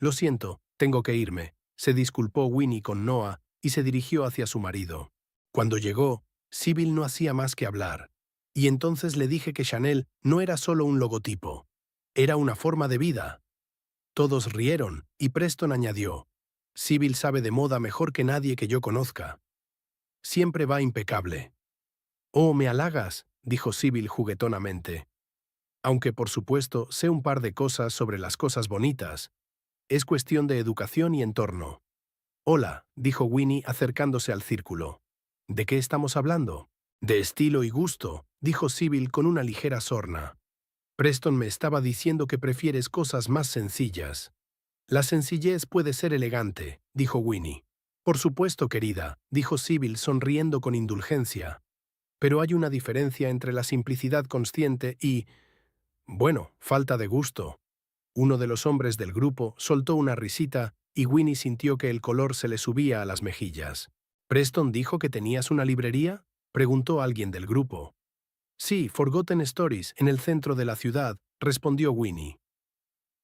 «Lo siento, tengo que irme», se disculpó Winnie con Noah y se dirigió hacia su marido. Cuando llegó, Sybil no hacía más que hablar. Y entonces le dije que Chanel no era solo un logotipo. Era una forma de vida. Todos rieron, y Preston añadió: «Sybil sabe de moda mejor que nadie que yo conozca. Siempre va impecable». «Oh, me halagas», dijo Sybil juguetonamente. «Aunque por supuesto sé un par de cosas sobre las cosas bonitas. Es cuestión de educación y entorno». «Hola», dijo Winnie acercándose al círculo. «¿De qué estamos hablando?». «De estilo y gusto», dijo Sybil con una ligera sorna. «Preston me estaba diciendo que prefieres cosas más sencillas». «La sencillez puede ser elegante», dijo Winnie. «Por supuesto, querida», dijo Sybil sonriendo con indulgencia. «Pero hay una diferencia entre la simplicidad consciente y, bueno, falta de gusto». Uno de los hombres del grupo soltó una risita y Winnie sintió que el color se le subía a las mejillas. «¿Preston dijo que tenías una librería?», preguntó alguien del grupo. «Sí, Forgotten Stories, en el centro de la ciudad», respondió Winnie.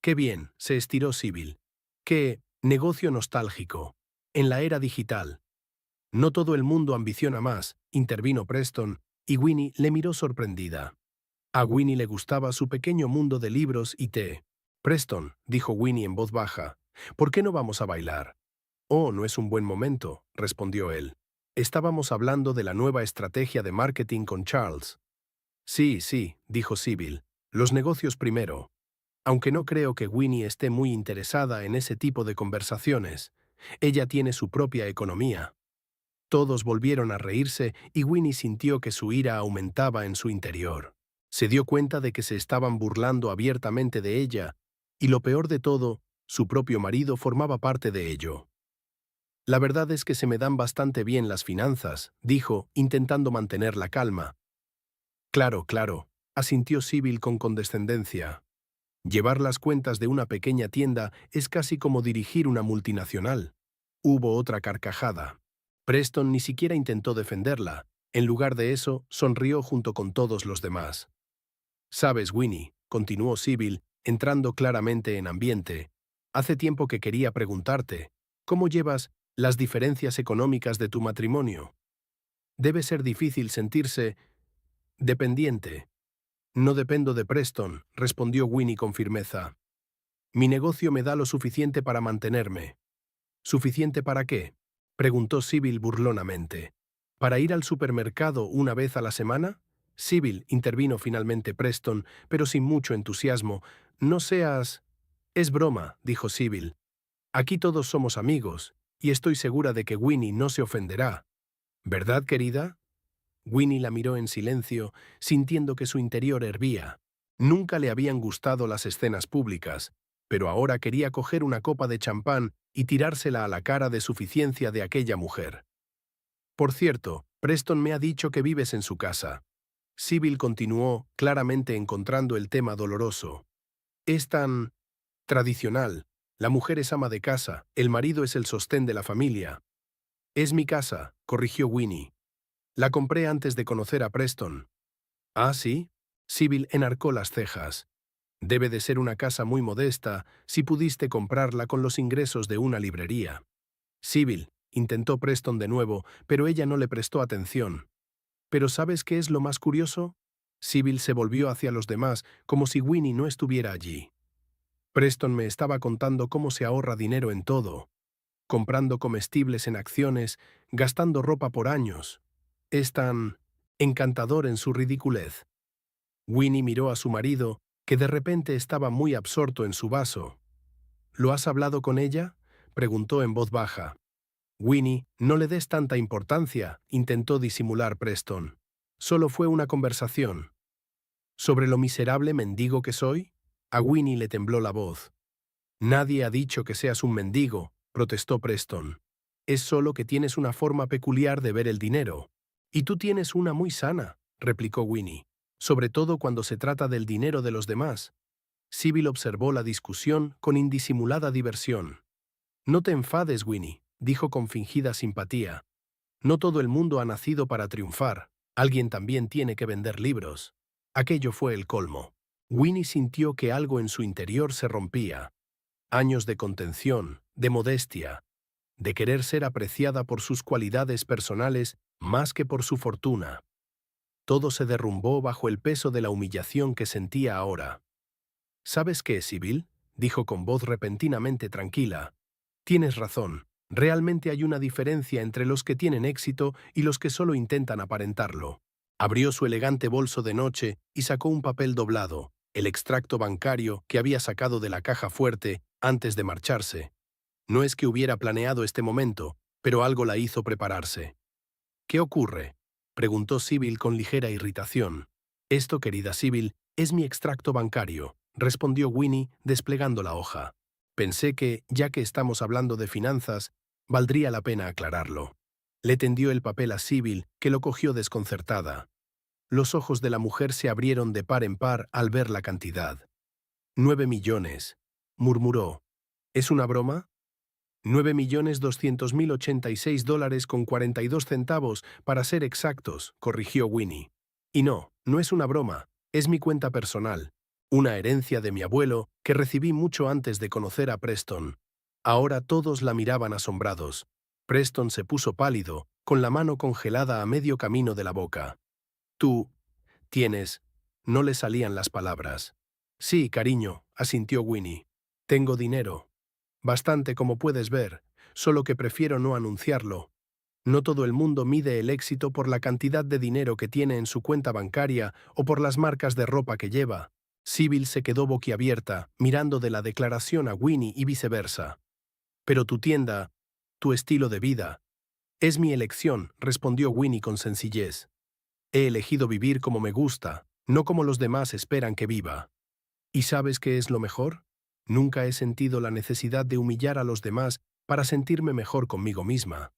«Qué bien», se estiró Sybil. «Qué negocio nostálgico. En la era digital». «No todo el mundo ambiciona más», intervino Preston, y Winnie le miró sorprendida. A Winnie le gustaba su pequeño mundo de libros y té. «Preston», dijo Winnie en voz baja, «¿por qué no vamos a bailar?». «Oh, no es un buen momento», respondió él. «Estábamos hablando de la nueva estrategia de marketing con Charles». «Sí, sí», dijo Sybil, «los negocios primero». Aunque no creo que Winnie esté muy interesada en ese tipo de conversaciones. Ella tiene su propia economía. Todos volvieron a reírse y Winnie sintió que su ira aumentaba en su interior. Se dio cuenta de que se estaban burlando abiertamente de ella, y lo peor de todo, su propio marido formaba parte de ello. «La verdad es que se me dan bastante bien las finanzas», dijo, intentando mantener la calma. «Claro, claro», asintió Sybil con condescendencia. «Llevar las cuentas de una pequeña tienda es casi como dirigir una multinacional». Hubo otra carcajada. Preston ni siquiera intentó defenderla. En lugar de eso, sonrió junto con todos los demás. «Sabes, Winnie», continuó Sybil, entrando claramente en ambiente, «hace tiempo que quería preguntarte, ¿cómo llevas las diferencias económicas de tu matrimonio? Debe ser difícil sentirse dependiente». «No dependo de Preston», respondió Winnie con firmeza. «Mi negocio me da lo suficiente para mantenerme». ¿Suficiente para qué? Preguntó Sibyl burlonamente. ¿Para ir al supermercado una vez a la semana? Sibyl, intervino finalmente Preston, pero sin mucho entusiasmo. No seas... Es broma, dijo Sibyl. Aquí todos somos amigos, y estoy segura de que Winnie no se ofenderá. ¿Verdad, querida? Winnie la miró en silencio, sintiendo que su interior hervía. Nunca le habían gustado las escenas públicas, pero ahora quería coger una copa de champán y tirársela a la cara de suficiencia de aquella mujer. Por cierto, Preston me ha dicho que vives en su casa. Sibyl continuó, claramente encontrando el tema doloroso. Es tan tradicional. La mujer es ama de casa, el marido es el sostén de la familia. Es mi casa, corrigió Winnie. La compré antes de conocer a Preston. ¿Ah, sí? Sibyl enarcó las cejas. Debe de ser una casa muy modesta si pudiste comprarla con los ingresos de una librería. Sibyl, intentó Preston de nuevo, pero ella no le prestó atención. ¿Pero sabes qué es lo más curioso? Sibyl se volvió hacia los demás, como si Winnie no estuviera allí. Preston me estaba contando cómo se ahorra dinero en todo, comprando comestibles en acciones, gastando ropa por años. Es tan encantador en su ridiculez. Winnie miró a su marido, que de repente estaba muy absorto en su vaso. ¿Lo has hablado con ella? Preguntó en voz baja. Winnie, no le des tanta importancia, intentó disimular Preston. Solo fue una conversación. ¿Sobre lo miserable mendigo que soy? A Winnie le tembló la voz. Nadie ha dicho que seas un mendigo, protestó Preston. Es solo que tienes una forma peculiar de ver el dinero. Y tú tienes una muy sana, replicó Winnie, sobre todo cuando se trata del dinero de los demás. Sibyl observó la discusión con indisimulada diversión. No te enfades, Winnie, dijo con fingida simpatía. No todo el mundo ha nacido para triunfar. Alguien también tiene que vender libros. Aquello fue el colmo. Winnie sintió que algo en su interior se rompía. Años de contención, de modestia, de querer ser apreciada por sus cualidades personales más que por su fortuna. Todo se derrumbó bajo el peso de la humillación que sentía ahora. ¿Sabes qué, Sibyl? Dijo con voz repentinamente tranquila. Tienes razón. Realmente hay una diferencia entre los que tienen éxito y los que solo intentan aparentarlo. Abrió su elegante bolso de noche y sacó un papel doblado, el extracto bancario que había sacado de la caja fuerte antes de marcharse. No es que hubiera planeado este momento, pero algo la hizo prepararse. ¿Qué ocurre? Preguntó Sibyl con ligera irritación. Esto, querida Sibyl, es mi extracto bancario, respondió Winnie desplegando la hoja. Pensé que, ya que estamos hablando de finanzas, valdría la pena aclararlo. Le tendió el papel a Sibyl, que lo cogió desconcertada. Los ojos de la mujer se abrieron de par en par al ver la cantidad. 9 millones, murmuró. ¿Es una broma? 9.200.086 dólares con 42 centavos, para ser exactos, corrigió Winnie. Y no, no es una broma, es mi cuenta personal. Una herencia de mi abuelo que recibí mucho antes de conocer a Preston. Ahora todos la miraban asombrados. Preston se puso pálido, con la mano congelada a medio camino de la boca. Tú tienes... No le salían las palabras. Sí, cariño, asintió Winnie. Tengo dinero. Bastante, como puedes ver, solo que prefiero no anunciarlo. No todo el mundo mide el éxito por la cantidad de dinero que tiene en su cuenta bancaria o por las marcas de ropa que lleva. Sibyl se quedó boquiabierta, mirando de la declaración a Winnie y viceversa. Pero tu tienda, tu estilo de vida. Es mi elección, respondió Winnie con sencillez. He elegido vivir como me gusta, no como los demás esperan que viva. ¿Y sabes qué es lo mejor? Nunca he sentido la necesidad de humillar a los demás para sentirme mejor conmigo misma.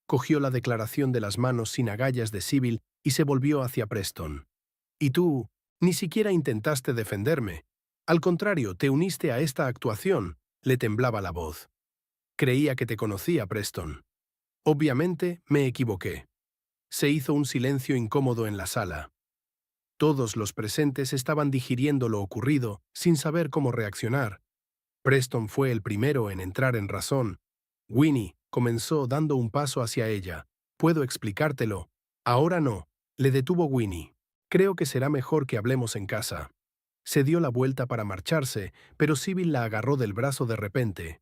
Cogió la declaración de las manos sin agallas de Sibyl y se volvió hacia Preston. Y tú, ni siquiera intentaste defenderme. Al contrario, te uniste a esta actuación, le temblaba la voz. Creía que te conocía, Preston. Obviamente, me equivoqué. Se hizo un silencio incómodo en la sala. Todos los presentes estaban digiriendo lo ocurrido, sin saber cómo reaccionar. Preston fue el primero en entrar en razón. Winnie comenzó dando un paso hacia ella. «Puedo explicártelo». «Ahora no», le detuvo Winnie. «Creo que será mejor que hablemos en casa». Se dio la vuelta para marcharse, pero Sibyl la agarró del brazo de repente.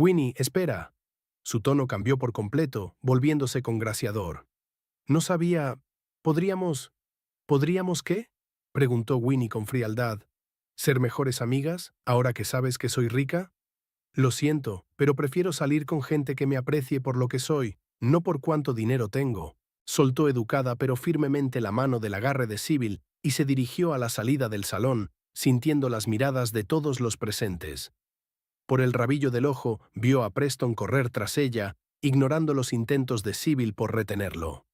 Winnie, espera. Su tono cambió por completo, volviéndose congraciador. No sabía... ¿Podríamos... ¿Podríamos qué? Preguntó Winnie con frialdad. ¿Ser mejores amigas, ahora que sabes que soy rica? Lo siento, pero prefiero salir con gente que me aprecie por lo que soy, no por cuánto dinero tengo. Soltó educada pero firmemente la mano del agarre de Sibyl y se dirigió a la salida del salón, sintiendo las miradas de todos los presentes. Por el rabillo del ojo vio a Preston correr tras ella, ignorando los intentos de Sibyl por retenerlo.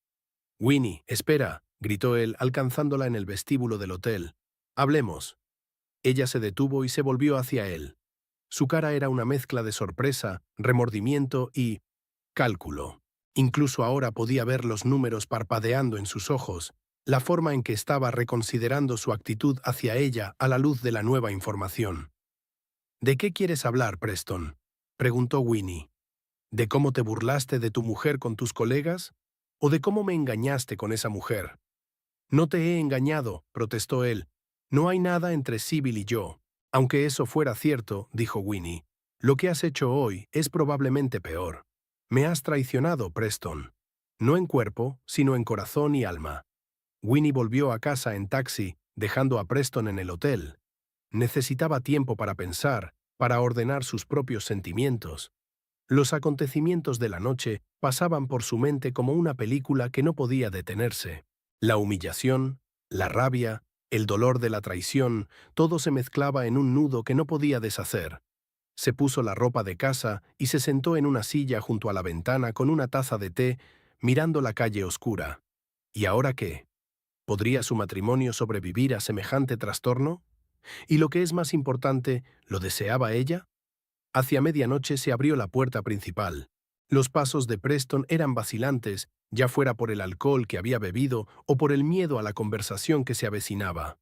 «Winnie, espera», gritó él, alcanzándola en el vestíbulo del hotel. «Hablemos». Ella se detuvo y se volvió hacia él. Su cara era una mezcla de sorpresa, remordimiento y cálculo. Incluso ahora podía ver los números parpadeando en sus ojos, la forma en que estaba reconsiderando su actitud hacia ella a la luz de la nueva información. «¿De qué quieres hablar, Preston?», preguntó Winnie. ¿De cómo te burlaste de tu mujer con tus colegas? ¿O de cómo me engañaste con esa mujer? No te he engañado, protestó él. No hay nada entre Sibyl y yo. Aunque eso fuera cierto, dijo Winnie, lo que has hecho hoy es probablemente peor. Me has traicionado, Preston. No en cuerpo, sino en corazón y alma. Winnie volvió a casa en taxi, dejando a Preston en el hotel. Necesitaba tiempo para pensar, para ordenar sus propios sentimientos. Los acontecimientos de la noche pasaban por su mente como una película que no podía detenerse. La humillación, la rabia, el dolor de la traición, todo se mezclaba en un nudo que no podía deshacer. Se puso la ropa de casa y se sentó en una silla junto a la ventana con una taza de té, mirando la calle oscura. ¿Y ahora qué? ¿Podría su matrimonio sobrevivir a semejante trastorno? Y lo que es más importante, ¿lo deseaba ella? Hacia medianoche se abrió la puerta principal. Los pasos de Preston eran vacilantes, ya fuera por el alcohol que había bebido o por el miedo a la conversación que se avecinaba.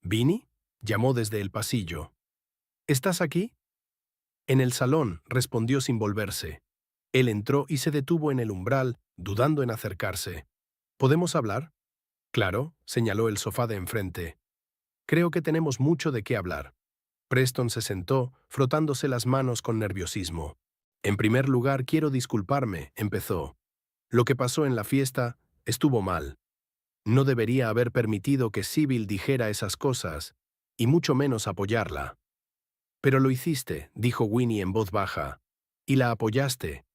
«¿Vinnie?», llamó desde el pasillo. «¿Estás aquí?». «En el salón», respondió sin volverse. Él entró y se detuvo en el umbral, dudando en acercarse. «¿Podemos hablar?». «Claro», señaló el sofá de enfrente. «Creo que tenemos mucho de qué hablar». Preston se sentó, frotándose las manos con nerviosismo. «En primer lugar, quiero disculparme», empezó. «Lo que pasó en la fiesta estuvo mal. No debería haber permitido que Sibyl dijera esas cosas, y mucho menos apoyarla». «Pero lo hiciste», dijo Winnie en voz baja. «Y la apoyaste».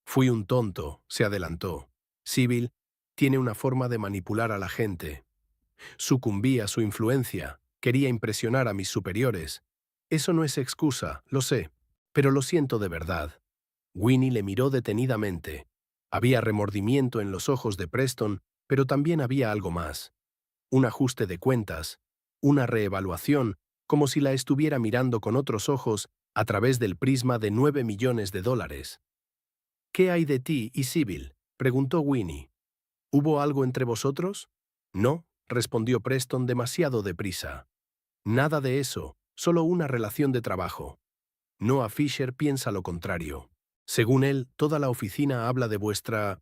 «Fui un tonto», se adelantó. «Sibyl tiene una forma de manipular a la gente. Sucumbí a su influencia, quería impresionar a mis superiores. Eso no es excusa, lo sé, pero lo siento de verdad». Winnie le miró detenidamente. Había remordimiento en los ojos de Preston, pero también había algo más. Un ajuste de cuentas, una reevaluación, como si la estuviera mirando con otros ojos a través del prisma de 9 millones de dólares. «¿Qué hay de ti y Sibyl?», preguntó Winnie. «¿Hubo algo entre vosotros?». «No», respondió Preston demasiado deprisa. «Nada de eso, solo una relación de trabajo». Noah Fisher piensa lo contrario. Según él, toda la oficina habla de vuestra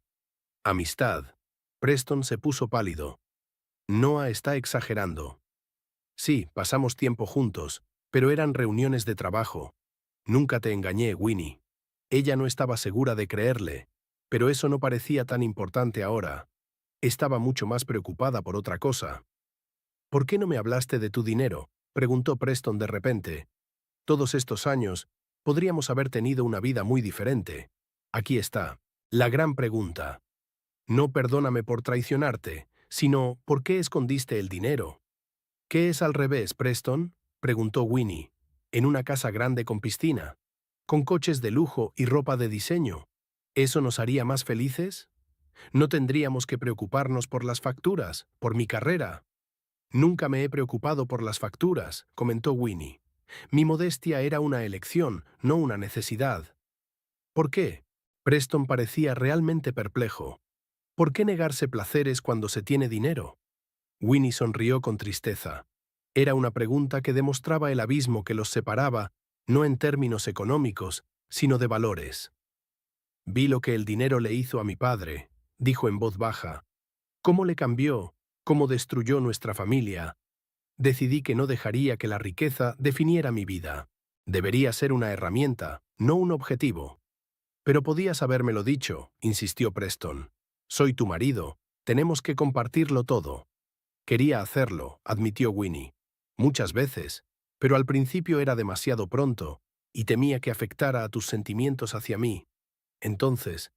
amistad. Preston se puso pálido. Noah está exagerando. Sí, pasamos tiempo juntos, pero eran reuniones de trabajo. Nunca te engañé, Winnie. Ella no estaba segura de creerle, pero eso no parecía tan importante ahora. Estaba mucho más preocupada por otra cosa. «¿Por qué no me hablaste de tu dinero?», preguntó Preston de repente. «Todos estos años, podríamos haber tenido una vida muy diferente. Aquí está. La gran pregunta. No perdóname por traicionarte, sino ¿por qué escondiste el dinero?». «¿Qué es al revés, Preston?», preguntó Winnie. «En una casa grande con piscina, con coches de lujo y ropa de diseño. ¿Eso nos haría más felices? No tendríamos que preocuparnos por las facturas, por mi carrera». «Nunca me he preocupado por las facturas», comentó Winnie. «Mi modestia era una elección, no una necesidad». «¿Por qué?». Preston parecía realmente perplejo. «¿Por qué negarse placeres cuando se tiene dinero?». Winnie sonrió con tristeza. Era una pregunta que demostraba el abismo que los separaba, no en términos económicos, sino de valores. «Vi lo que el dinero le hizo a mi padre», dijo en voz baja. «Cómo le cambió, cómo destruyó nuestra familia. Decidí que no dejaría que la riqueza definiera mi vida. Debería ser una herramienta, no un objetivo. Pero podías habérmelo dicho, insistió Preston. Soy tu marido, tenemos que compartirlo todo. Quería hacerlo, admitió Winnie. Muchas veces, pero al principio era demasiado pronto, y temía que afectara a tus sentimientos hacia mí. Entonces,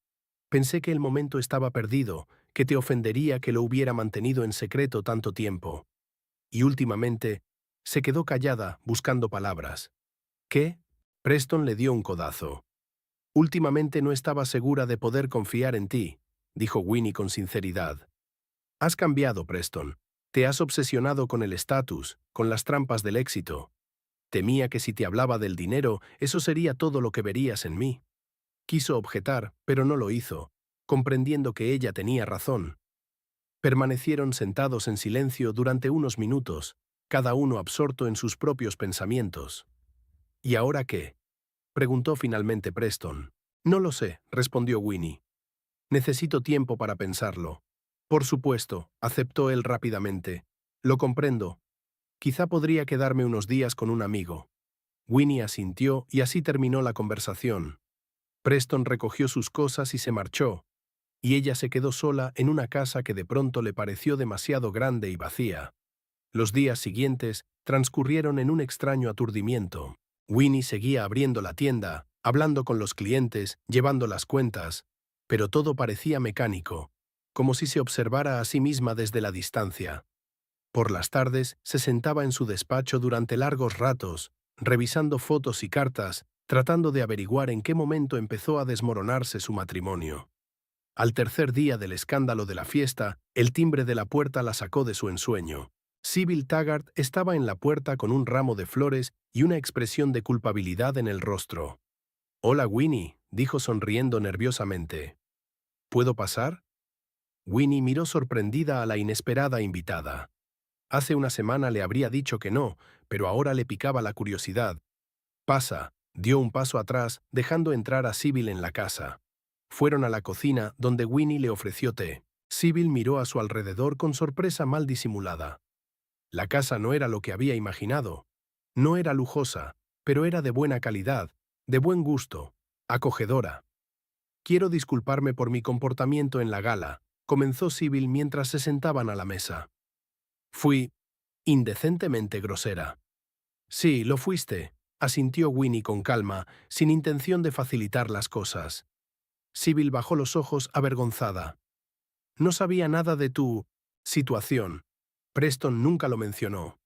pensé que el momento estaba perdido, que te ofendería que lo hubiera mantenido en secreto tanto tiempo. Y últimamente, se quedó callada, buscando palabras. ¿Qué? Preston le dio un codazo. Últimamente no estaba segura de poder confiar en ti, dijo Winnie con sinceridad. Has cambiado, Preston. Te has obsesionado con el estatus, con las trampas del éxito. Temía que si te hablaba del dinero, eso sería todo lo que verías en mí. Quiso objetar, pero no lo hizo, comprendiendo que ella tenía razón. Permanecieron sentados en silencio durante unos minutos, cada uno absorto en sus propios pensamientos. ¿Y ahora qué? Preguntó finalmente Preston. No lo sé, respondió Winnie. Necesito tiempo para pensarlo. Por supuesto, aceptó él rápidamente. Lo comprendo. Quizá podría quedarme unos días con un amigo. Winnie asintió y así terminó la conversación. Preston recogió sus cosas y se marchó, y ella se quedó sola en una casa que de pronto le pareció demasiado grande y vacía. Los días siguientes transcurrieron en un extraño aturdimiento. Winnie seguía abriendo la tienda, hablando con los clientes, llevando las cuentas, pero todo parecía mecánico, como si se observara a sí misma desde la distancia. Por las tardes se sentaba en su despacho durante largos ratos, revisando fotos y cartas, tratando de averiguar en qué momento empezó a desmoronarse su matrimonio. Al tercer día del escándalo de la fiesta, el timbre de la puerta la sacó de su ensueño. Sybil Taggart estaba en la puerta con un ramo de flores y una expresión de culpabilidad en el rostro. «Hola, Winnie», dijo sonriendo nerviosamente. «¿Puedo pasar?» Winnie miró sorprendida a la inesperada invitada. Hace una semana le habría dicho que no, pero ahora le picaba la curiosidad. «Pasa», dio un paso atrás, dejando entrar a Sybil en la casa. Fueron a la cocina, donde Winnie le ofreció té. Sybil miró a su alrededor con sorpresa mal disimulada. La casa no era lo que había imaginado. No era lujosa, pero era de buena calidad, de buen gusto, acogedora. «Quiero disculparme por mi comportamiento en la gala», comenzó Sybil mientras se sentaban a la mesa. «Fui indecentemente grosera». «Sí, lo fuiste», asintió Winnie con calma, sin intención de facilitar las cosas. Sybil bajó los ojos avergonzada. «No sabía nada de tu situación. Preston nunca lo mencionó».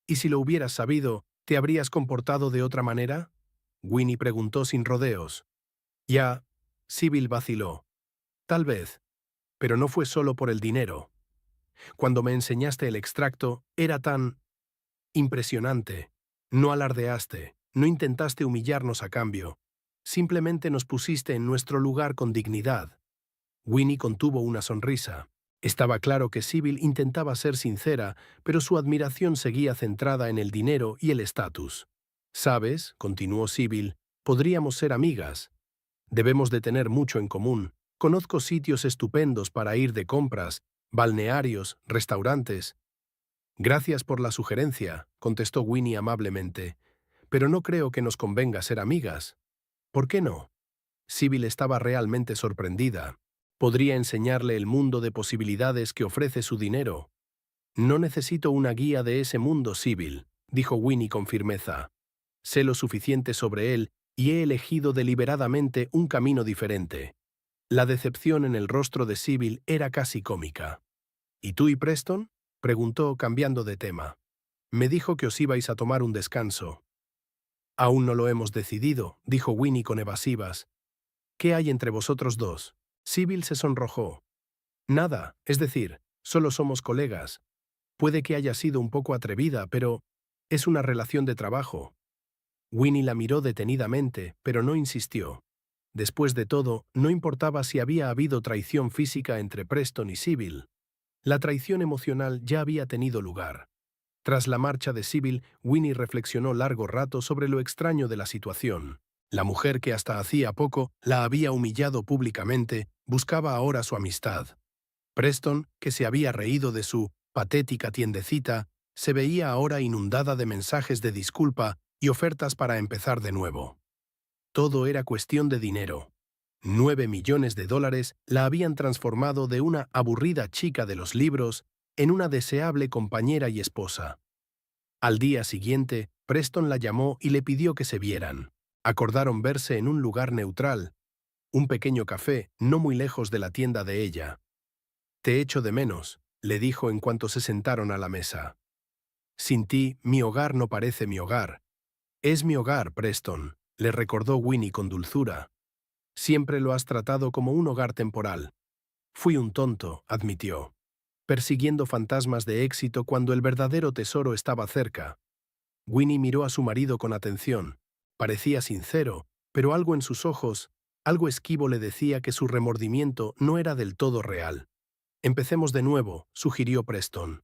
«¿Y si lo hubieras sabido, te habrías comportado de otra manera?», Winnie preguntó sin rodeos. «Ya», Sybil vaciló. «Tal vez. Pero no fue solo por el dinero. Cuando me enseñaste el extracto, era tan impresionante. No alardeaste, no intentaste humillarnos a cambio. Simplemente nos pusiste en nuestro lugar con dignidad». Winnie contuvo una sonrisa. Estaba claro que Sybil intentaba ser sincera, pero su admiración seguía centrada en el dinero y el estatus. «¿Sabes?», continuó Sybil, «podríamos ser amigas. Debemos de tener mucho en común. Conozco sitios estupendos para ir de compras, balnearios, restaurantes». «Gracias por la sugerencia», contestó Winnie amablemente, «pero no creo que nos convenga ser amigas». «¿Por qué no?». Sybil estaba realmente sorprendida. Podría enseñarle el mundo de posibilidades que ofrece su dinero. «No necesito una guía de ese mundo, Sybil», dijo Winnie con firmeza. «Sé lo suficiente sobre él y he elegido deliberadamente un camino diferente». La decepción en el rostro de Sybil era casi cómica. «¿Y tú y Preston?», preguntó cambiando de tema. «Me dijo que os ibais a tomar un descanso». «Aún no lo hemos decidido», dijo Winnie con evasivas. «¿Qué hay entre vosotros dos?». Sybil se sonrojó. «Nada, es decir, solo somos colegas. Puede que haya sido un poco atrevida, pero es una relación de trabajo». Winnie la miró detenidamente, pero no insistió. Después de todo, no importaba si había habido traición física entre Preston y Sybil. La traición emocional ya había tenido lugar. Tras la marcha de Sybil, Winnie reflexionó largo rato sobre lo extraño de la situación. La mujer que hasta hacía poco la había humillado públicamente buscaba ahora su amistad. Preston, que se había reído de su patética tiendecita, se veía ahora inundada de mensajes de disculpa y ofertas para empezar de nuevo. Todo era cuestión de dinero. 9 millones de dólares la habían transformado de una aburrida chica de los libros en una deseable compañera y esposa. Al día siguiente, Preston la llamó y le pidió que se vieran. Acordaron verse en un lugar neutral, un pequeño café no muy lejos de la tienda de ella. «Te echo de menos», le dijo en cuanto se sentaron a la mesa. «Sin ti, mi hogar no parece mi hogar». «Es mi hogar, Preston», le recordó Winnie con dulzura. «Siempre lo has tratado como un hogar temporal». «Fui un tonto», admitió, persiguiendo fantasmas de éxito cuando el verdadero tesoro estaba cerca. Winnie miró a su marido con atención. Parecía sincero, pero algo en sus ojos, algo esquivo le decía que su remordimiento no era del todo real. «Empecemos de nuevo», sugirió Preston.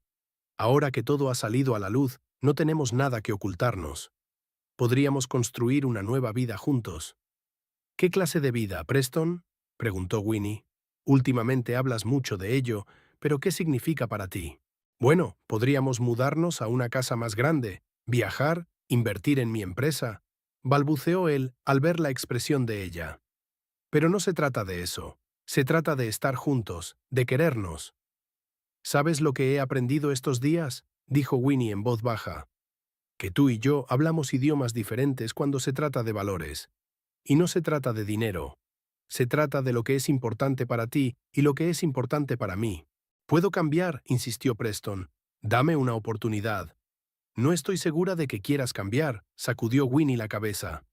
«Ahora que todo ha salido a la luz, no tenemos nada que ocultarnos. Podríamos construir una nueva vida juntos». «¿Qué clase de vida, Preston?», preguntó Winnie. «Últimamente hablas mucho de ello, pero ¿qué significa para ti?» «Bueno, podríamos mudarnos a una casa más grande, viajar, invertir en mi empresa», balbuceó él al ver la expresión de ella. «Pero no se trata de eso. Se trata de estar juntos, de querernos». «¿Sabes lo que he aprendido estos días?», dijo Winnie en voz baja. «Que tú y yo hablamos idiomas diferentes cuando se trata de valores. Y no se trata de dinero. Se trata de lo que es importante para ti y lo que es importante para mí». «Puedo cambiar», insistió Preston. «Dame una oportunidad». «No estoy segura de que quieras cambiar», sacudió Winnie la cabeza.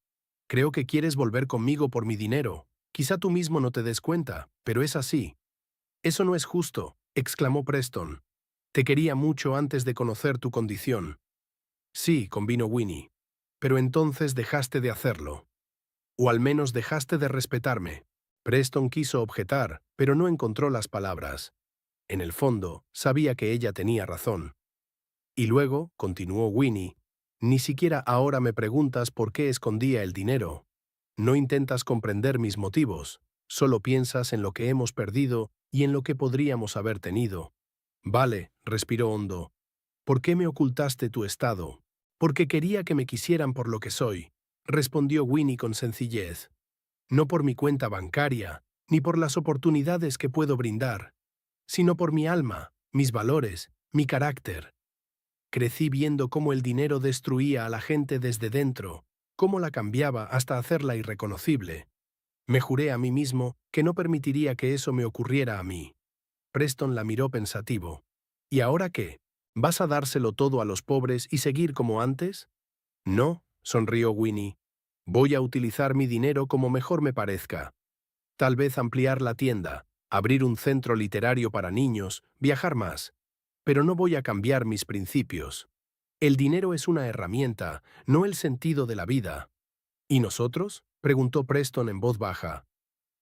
«Creo que quieres volver conmigo por mi dinero. Quizá tú mismo no te des cuenta, pero es así». «Eso no es justo», exclamó Preston. «Te quería mucho antes de conocer tu condición». «Sí», convino Winnie, «pero entonces dejaste de hacerlo. O al menos dejaste de respetarme». Preston quiso objetar, pero no encontró las palabras. En el fondo, sabía que ella tenía razón. «Y luego», continuó Winnie, «ni siquiera ahora me preguntas por qué escondía el dinero. No intentas comprender mis motivos, solo piensas en lo que hemos perdido y en lo que podríamos haber tenido». «Vale», respiró hondo. «¿Por qué me ocultaste tu estado?» «Porque quería que me quisieran por lo que soy», respondió Winnie con sencillez. «No por mi cuenta bancaria, ni por las oportunidades que puedo brindar, sino por mi alma, mis valores, mi carácter. Crecí viendo cómo el dinero destruía a la gente desde dentro, cómo la cambiaba hasta hacerla irreconocible. Me juré a mí mismo que no permitiría que eso me ocurriera a mí». Preston la miró pensativo. «¿Y ahora qué? ¿Vas a dárselo todo a los pobres y seguir como antes?» «No», sonrió Winnie. «Voy a utilizar mi dinero como mejor me parezca. Tal vez ampliar la tienda, abrir un centro literario para niños, viajar más. Pero no voy a cambiar mis principios. El dinero es una herramienta, no el sentido de la vida». «¿Y nosotros?», preguntó Preston en voz baja.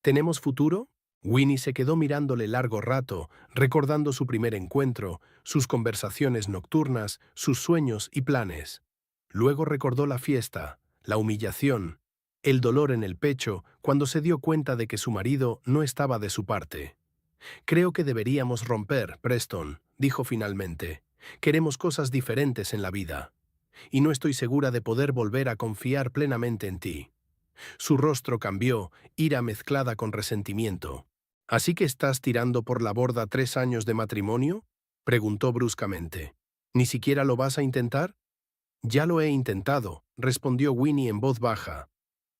«¿Tenemos futuro?». Winnie se quedó mirándole largo rato, recordando su primer encuentro, sus conversaciones nocturnas, sus sueños y planes. Luego recordó la fiesta, la humillación, el dolor en el pecho cuando se dio cuenta de que su marido no estaba de su parte. «Creo que deberíamos romper, Preston», dijo finalmente. «Queremos cosas diferentes en la vida. Y no estoy segura de poder volver a confiar plenamente en ti». Su rostro cambió, ira mezclada con resentimiento. «¿Así que estás tirando por la borda 3 años de matrimonio?», preguntó bruscamente. «¿Ni siquiera lo vas a intentar?» «Ya lo he intentado», respondió Winnie en voz baja.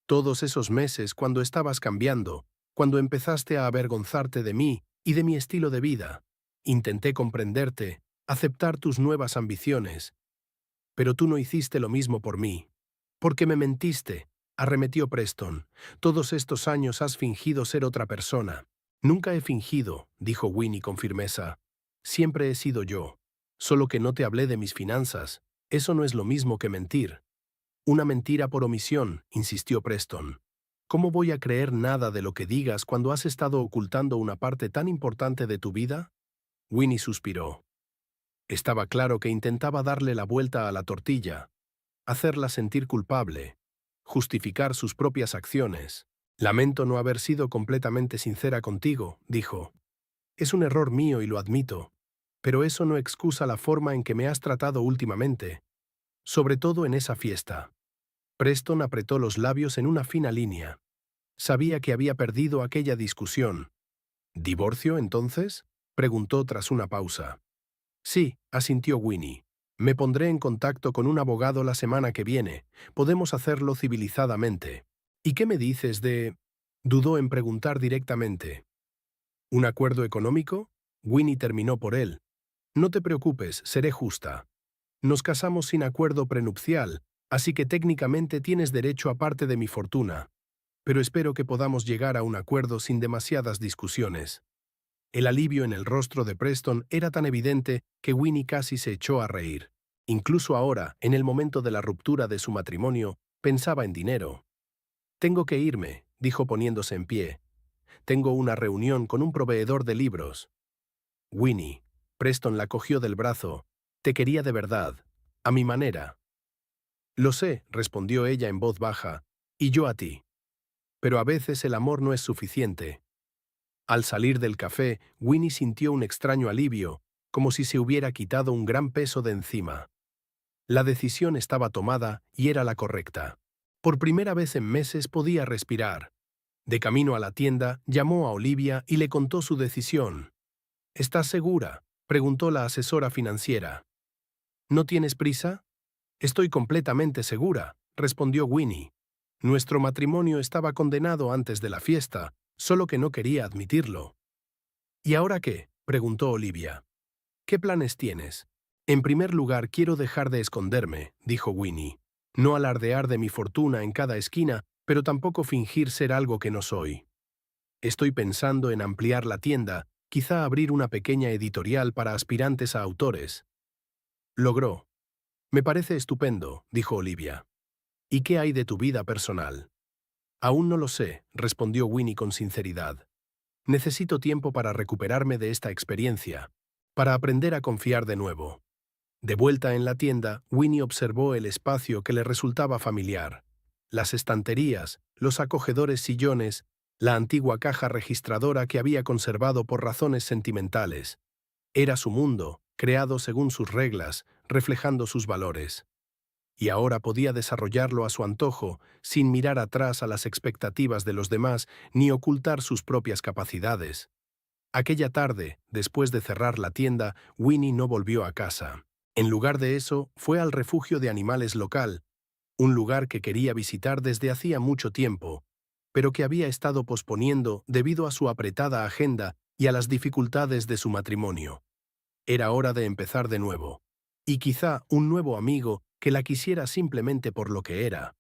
«Todos esos meses cuando estabas cambiando, cuando empezaste a avergonzarte de mí y de mi estilo de vida. Intenté comprenderte, aceptar tus nuevas ambiciones. Pero tú no hiciste lo mismo por mí. Porque me mentiste», arremetió Preston. «Todos estos años has fingido ser otra persona». «Nunca he fingido», dijo Winnie con firmeza. «Siempre he sido yo. Solo que no te hablé de mis finanzas. Eso no es lo mismo que mentir». «Una mentira por omisión», insistió Preston. «¿Cómo voy a creer nada de lo que digas cuando has estado ocultando una parte tan importante de tu vida?» Winnie suspiró. Estaba claro que intentaba darle la vuelta a la tortilla, hacerla sentir culpable, justificar sus propias acciones. «Lamento no haber sido completamente sincera contigo», dijo. «Es un error mío y lo admito, pero eso no excusa la forma en que me has tratado últimamente, sobre todo en esa fiesta». Preston apretó los labios en una fina línea. Sabía que había perdido aquella discusión. ¿Divorcio, entonces?, preguntó tras una pausa. Sí, asintió Winnie. Me pondré en contacto con un abogado la semana que viene. Podemos hacerlo civilizadamente. ¿Y qué me dices de...? Dudó en preguntar directamente. ¿Un acuerdo económico? Winnie terminó por él. No te preocupes, seré justa. Nos casamos sin acuerdo prenupcial, así que técnicamente tienes derecho a parte de mi fortuna. Pero espero que podamos llegar a un acuerdo sin demasiadas discusiones. El alivio en el rostro de Preston era tan evidente que Winnie casi se echó a reír. Incluso ahora, en el momento de la ruptura de su matrimonio, pensaba en dinero. Tengo que irme, dijo poniéndose en pie. Tengo una reunión con un proveedor de libros. Winnie, Preston la cogió del brazo. Te quería de verdad, a mi manera. Lo sé, respondió ella en voz baja, y yo a ti. Pero a veces el amor no es suficiente. Al salir del café, Winnie sintió un extraño alivio, como si se hubiera quitado un gran peso de encima. La decisión estaba tomada y era la correcta. Por primera vez en meses podía respirar. De camino a la tienda, llamó a Olivia y le contó su decisión. ¿Estás segura?, preguntó la asesora financiera. ¿No tienes prisa? Estoy completamente segura, respondió Winnie. Nuestro matrimonio estaba condenado antes de la fiesta, solo que no quería admitirlo. ¿Y ahora qué?, preguntó Olivia. ¿Qué planes tienes? En primer lugar, quiero dejar de esconderme, dijo Winnie. No alardear de mi fortuna en cada esquina, pero tampoco fingir ser algo que no soy. Estoy pensando en ampliar la tienda, quizá abrir una pequeña editorial para aspirantes a autores. Logró. Me parece estupendo, dijo Olivia. ¿Y qué hay de tu vida personal? Aún no lo sé, respondió Winnie con sinceridad. Necesito tiempo para recuperarme de esta experiencia, para aprender a confiar de nuevo. De vuelta en la tienda, Winnie observó el espacio que le resultaba familiar. Las estanterías, los acogedores sillones, la antigua caja registradora que había conservado por razones sentimentales. Era su mundo, creado según sus reglas, reflejando sus valores. Y ahora podía desarrollarlo a su antojo, sin mirar atrás a las expectativas de los demás ni ocultar sus propias capacidades. Aquella tarde, después de cerrar la tienda, Winnie no volvió a casa. En lugar de eso, fue al refugio de animales local, un lugar que quería visitar desde hacía mucho tiempo, pero que había estado posponiendo debido a su apretada agenda y a las dificultades de su matrimonio. Era hora de empezar de nuevo. Y quizá un nuevo amigo que la quisiera simplemente por lo que era.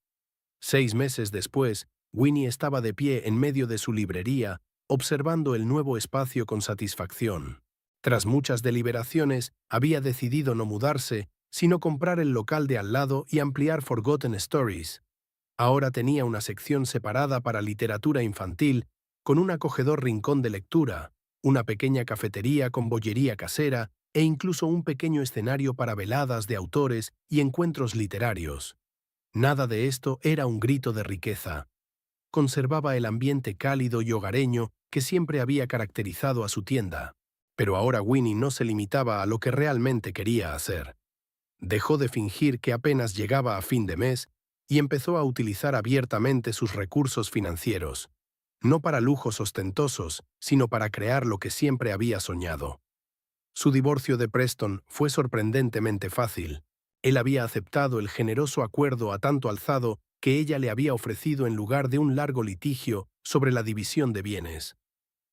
6 meses después, Winnie estaba de pie en medio de su librería, observando el nuevo espacio con satisfacción. Tras muchas deliberaciones, había decidido no mudarse, sino comprar el local de al lado y ampliar Forgotten Stories. Ahora tenía una sección separada para literatura infantil, con un acogedor rincón de lectura, una pequeña cafetería con bollería casera e incluso un pequeño escenario para veladas de autores y encuentros literarios. Nada de esto era un grito de riqueza. Conservaba el ambiente cálido y hogareño que siempre había caracterizado a su tienda. Pero ahora Winnie no se limitaba a lo que realmente quería hacer. Dejó de fingir que apenas llegaba a fin de mes y empezó a utilizar abiertamente sus recursos financieros, no para lujos ostentosos, sino para crear lo que siempre había soñado. Su divorcio de Preston fue sorprendentemente fácil. Él había aceptado el generoso acuerdo a tanto alzado que ella le había ofrecido en lugar de un largo litigio sobre la división de bienes.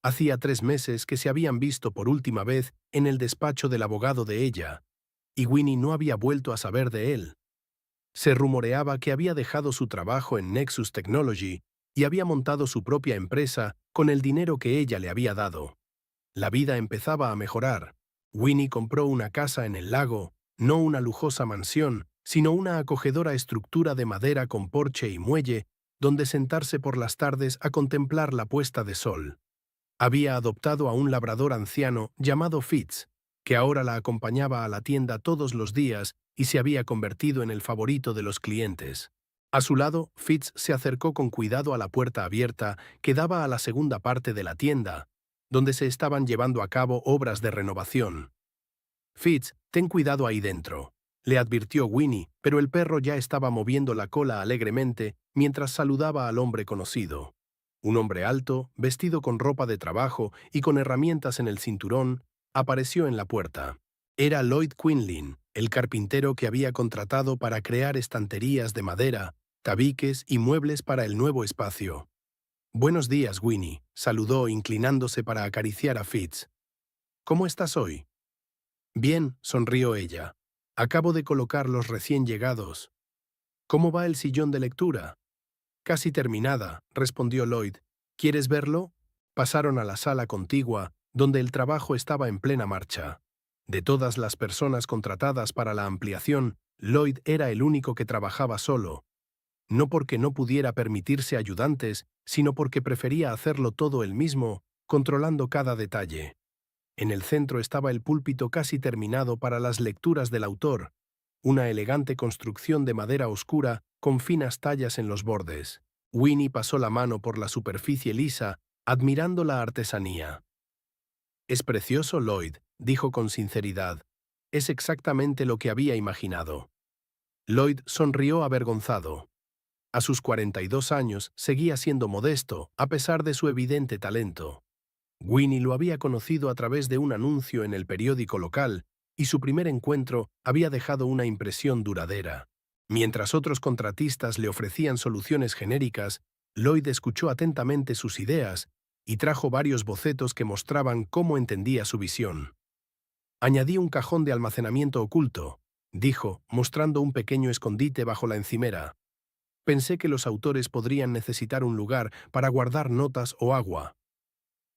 Hacía 3 meses que se habían visto por última vez en el despacho del abogado de ella, y Winnie no había vuelto a saber de él. Se rumoreaba que había dejado su trabajo en Nexus Technology y había montado su propia empresa con el dinero que ella le había dado. La vida empezaba a mejorar. Winnie compró una casa en el lago, no una lujosa mansión, sino una acogedora estructura de madera con porche y muelle, donde sentarse por las tardes a contemplar la puesta de sol. Había adoptado a un labrador anciano llamado Fitz, que ahora la acompañaba a la tienda todos los días y se había convertido en el favorito de los clientes. A su lado, Fitz se acercó con cuidado a la puerta abierta que daba a la segunda parte de la tienda, donde se estaban llevando a cabo obras de renovación. «Fitz, ten cuidado ahí dentro», le advirtió Winnie, pero el perro ya estaba moviendo la cola alegremente mientras saludaba al hombre conocido. Un hombre alto, vestido con ropa de trabajo y con herramientas en el cinturón, apareció en la puerta. Era Lloyd Quinlan, el carpintero que había contratado para crear estanterías de madera, tabiques y muebles para el nuevo espacio. «Buenos días, Winnie», saludó inclinándose para acariciar a Fitz. «¿Cómo estás hoy?» «Bien», sonrió ella. «Acabo de colocar los recién llegados». «¿Cómo va el sillón de lectura?» «Casi terminada», respondió Lloyd. «¿Quieres verlo?» Pasaron a la sala contigua, donde el trabajo estaba en plena marcha. De todas las personas contratadas para la ampliación, Lloyd era el único que trabajaba solo. No porque no pudiera permitirse ayudantes, sino porque prefería hacerlo todo él mismo, controlando cada detalle. En el centro estaba el púlpito casi terminado para las lecturas del autor, una elegante construcción de madera oscura con finas tallas en los bordes. Winnie pasó la mano por la superficie lisa, admirando la artesanía. «Es precioso, Lloyd», dijo con sinceridad. «Es exactamente lo que había imaginado». Lloyd sonrió avergonzado. A sus 42 años seguía siendo modesto, a pesar de su evidente talento. Winnie lo había conocido a través de un anuncio en el periódico local, y su primer encuentro había dejado una impresión duradera. Mientras otros contratistas le ofrecían soluciones genéricas, Lloyd escuchó atentamente sus ideas y trajo varios bocetos que mostraban cómo entendía su visión. «Añadí un cajón de almacenamiento oculto», dijo, mostrando un pequeño escondite bajo la encimera. «Pensé que los autores podrían necesitar un lugar para guardar notas o agua».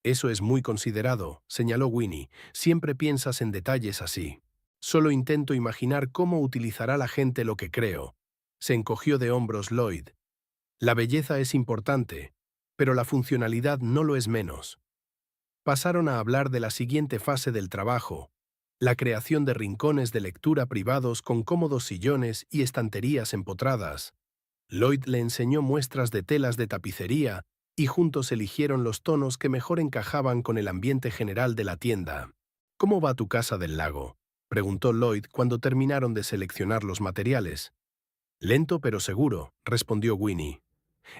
«Eso es muy considerado», señaló Winnie. «Siempre piensas en detalles así». «Solo intento imaginar cómo utilizará la gente lo que creo». Se encogió de hombros Lloyd. «La belleza es importante, pero la funcionalidad no lo es menos». Pasaron a hablar de la siguiente fase del trabajo, la creación de rincones de lectura privados con cómodos sillones y estanterías empotradas. Lloyd le enseñó muestras de telas de tapicería y juntos eligieron los tonos que mejor encajaban con el ambiente general de la tienda. «¿Cómo va tu casa del lago?», preguntó Lloyd cuando terminaron de seleccionar los materiales. «Lento pero seguro», respondió Winnie.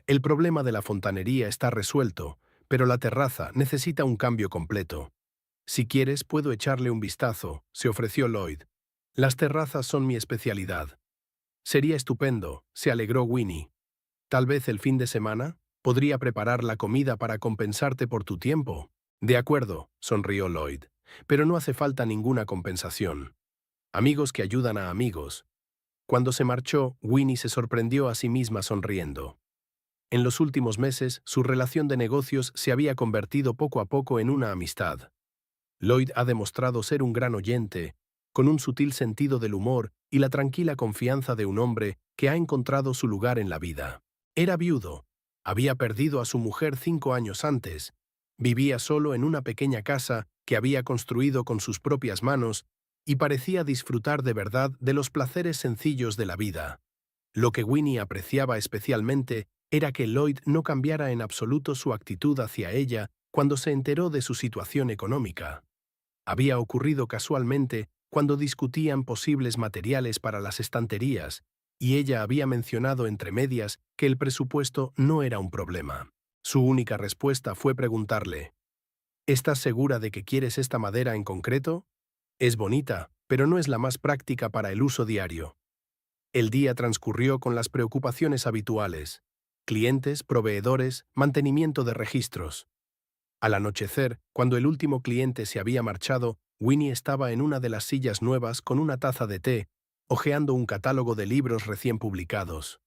«El problema de la fontanería está resuelto, pero la terraza necesita un cambio completo». «Si quieres, puedo echarle un vistazo», se ofreció Lloyd. «Las terrazas son mi especialidad». «Sería estupendo», se alegró Winnie. «Tal vez el fin de semana podría preparar la comida para compensarte por tu tiempo». «De acuerdo», sonrió Lloyd, «pero no hace falta ninguna compensación. Amigos que ayudan a amigos». Cuando se marchó, Winnie se sorprendió a sí misma sonriendo. En los últimos meses, su relación de negocios se había convertido poco a poco en una amistad. Lloyd ha demostrado ser un gran oyente, con un sutil sentido del humor y la tranquila confianza de un hombre que ha encontrado su lugar en la vida. Era viudo, había perdido a su mujer 5 años antes, vivía solo en una pequeña casa que había construido con sus propias manos y parecía disfrutar de verdad de los placeres sencillos de la vida. Lo que Winnie apreciaba especialmente era que Lloyd no cambiara en absoluto su actitud hacia ella cuando se enteró de su situación económica. Había ocurrido casualmente cuando discutían posibles materiales para las estanterías, y ella había mencionado entre medias que el presupuesto no era un problema. Su única respuesta fue preguntarle: «¿Estás segura de que quieres esta madera en concreto? Es bonita, pero no es la más práctica para el uso diario». El día transcurrió con las preocupaciones habituales: clientes, proveedores, mantenimiento de registros. Al anochecer, cuando el último cliente se había marchado, Winnie estaba en una de las sillas nuevas con una taza de té, hojeando un catálogo de libros recién publicados.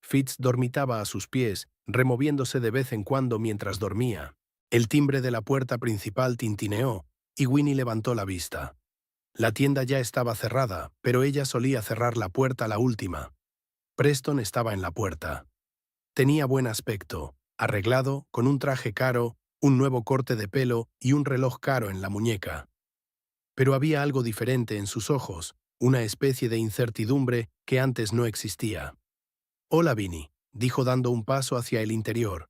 Fitz dormitaba a sus pies, removiéndose de vez en cuando mientras dormía. El timbre de la puerta principal tintineó, y Winnie levantó la vista. La tienda ya estaba cerrada, pero ella solía cerrar la puerta a la última. Preston estaba en la puerta. Tenía buen aspecto, arreglado, con un traje caro, un nuevo corte de pelo y un reloj caro en la muñeca. Pero había algo diferente en sus ojos, una especie de incertidumbre que antes no existía. «Hola, Vinnie», dijo dando un paso hacia el interior.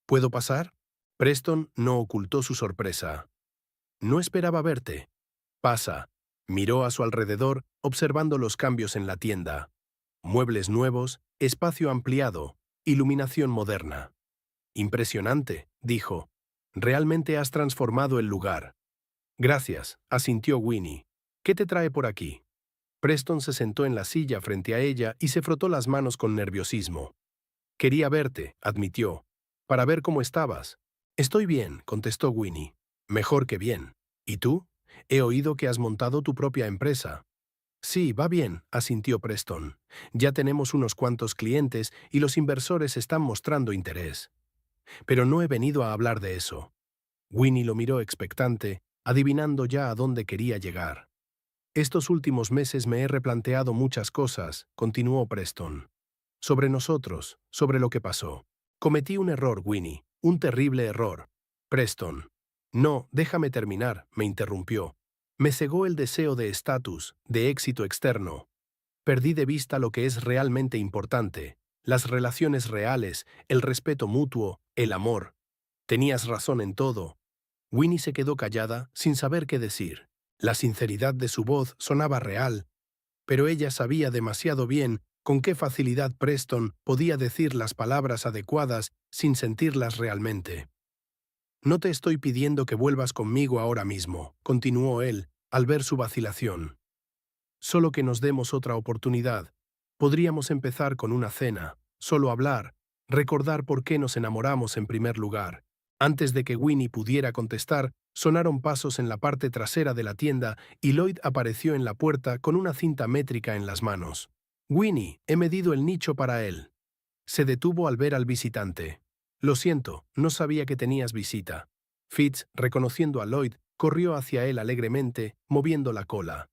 «¿Puedo pasar?» Preston no ocultó su sorpresa. «No esperaba verte». «Pasa». Miró a su alrededor, observando los cambios en la tienda. Muebles nuevos, espacio ampliado, iluminación moderna. Impresionante, dijo. Realmente has transformado el lugar. Gracias, asintió Winnie. ¿Qué te trae por aquí? Preston se sentó en la silla frente a ella y se frotó las manos con nerviosismo. Quería verte, admitió, para ver cómo estabas. Estoy bien, contestó Winnie. Mejor que bien. ¿Y tú? He oído que has montado tu propia empresa. Sí, va bien, asintió Preston. Ya tenemos unos cuantos clientes y los inversores están mostrando interés. Pero no he venido a hablar de eso. Winnie lo miró expectante, adivinando ya a dónde quería llegar. Estos últimos meses me he replanteado muchas cosas, continuó Preston. Sobre nosotros, sobre lo que pasó. Cometí un error, Winnie, un terrible error. Preston. No, déjame terminar, me interrumpió. Me cegó el deseo de estatus, de éxito externo. Perdí de vista lo que es realmente importante, las relaciones reales, el respeto mutuo, el amor. Tenías razón en todo. Winnie se quedó callada, sin saber qué decir. La sinceridad de su voz sonaba real, pero ella sabía demasiado bien con qué facilidad Preston podía decir las palabras adecuadas sin sentirlas realmente. No te estoy pidiendo que vuelvas conmigo ahora mismo, continuó él, al ver su vacilación. Solo que nos demos otra oportunidad. Podríamos empezar con una cena, solo hablar, recordar por qué nos enamoramos en primer lugar. Antes de que Winnie pudiera contestar, sonaron pasos en la parte trasera de la tienda y Lloyd apareció en la puerta con una cinta métrica en las manos. Winnie, he medido el nicho para él. Se detuvo al ver al visitante. Lo siento, no sabía que tenías visita. Fitz, reconociendo a Lloyd, corrió hacia él alegremente, moviendo la cola.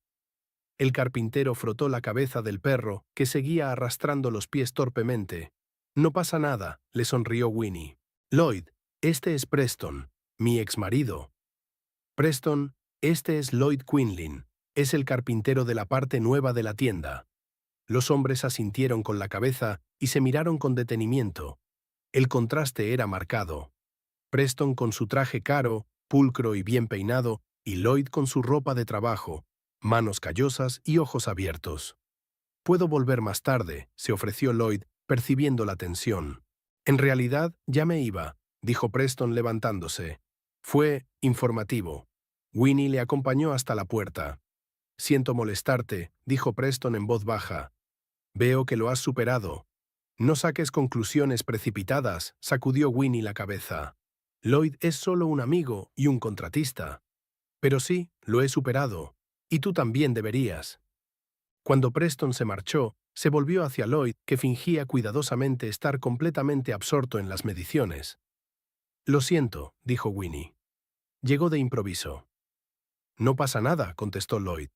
El carpintero frotó la cabeza del perro, que seguía arrastrando los pies torpemente. No pasa nada, le sonrió Winnie. Lloyd, este es Preston, mi exmarido. Preston, este es Lloyd Quinlan, es el carpintero de la parte nueva de la tienda. Los hombres asintieron con la cabeza y se miraron con detenimiento. El contraste era marcado. Preston con su traje caro, pulcro y bien peinado, y Lloyd con su ropa de trabajo, manos callosas y ojos abiertos. Puedo volver más tarde, se ofreció Lloyd, percibiendo la tensión. En realidad, ya me iba, dijo Preston levantándose. Fue informativo. Winnie le acompañó hasta la puerta. Siento molestarte, dijo Preston en voz baja. Veo que lo has superado. No saques conclusiones precipitadas, sacudió Winnie la cabeza. Lloyd es solo un amigo y un contratista. Pero sí, lo he superado. Y tú también deberías. Cuando Preston se marchó, se volvió hacia Lloyd, que fingía cuidadosamente estar completamente absorto en las mediciones. Lo siento, dijo Winnie. Llegó de improviso. No pasa nada, contestó Lloyd.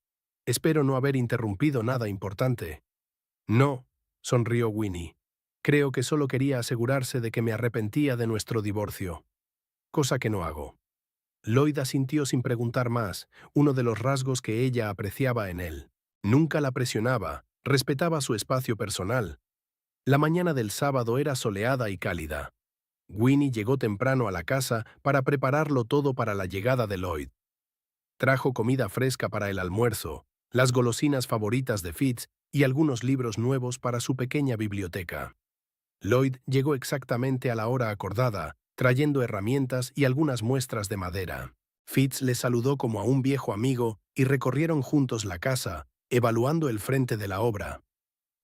Espero no haber interrumpido nada importante. No, sonrió Winnie. Creo que solo quería asegurarse de que me arrepentía de nuestro divorcio. Cosa que no hago. Lloyd asintió sin preguntar más, uno de los rasgos que ella apreciaba en él. Nunca la presionaba, respetaba su espacio personal. La mañana del sábado era soleada y cálida. Winnie llegó temprano a la casa para prepararlo todo para la llegada de Lloyd. Trajo comida fresca para el almuerzo, las golosinas favoritas de Fitz y algunos libros nuevos para su pequeña biblioteca. Lloyd llegó exactamente a la hora acordada, trayendo herramientas y algunas muestras de madera. Fitz le saludó como a un viejo amigo y recorrieron juntos la casa, evaluando el frente de la obra.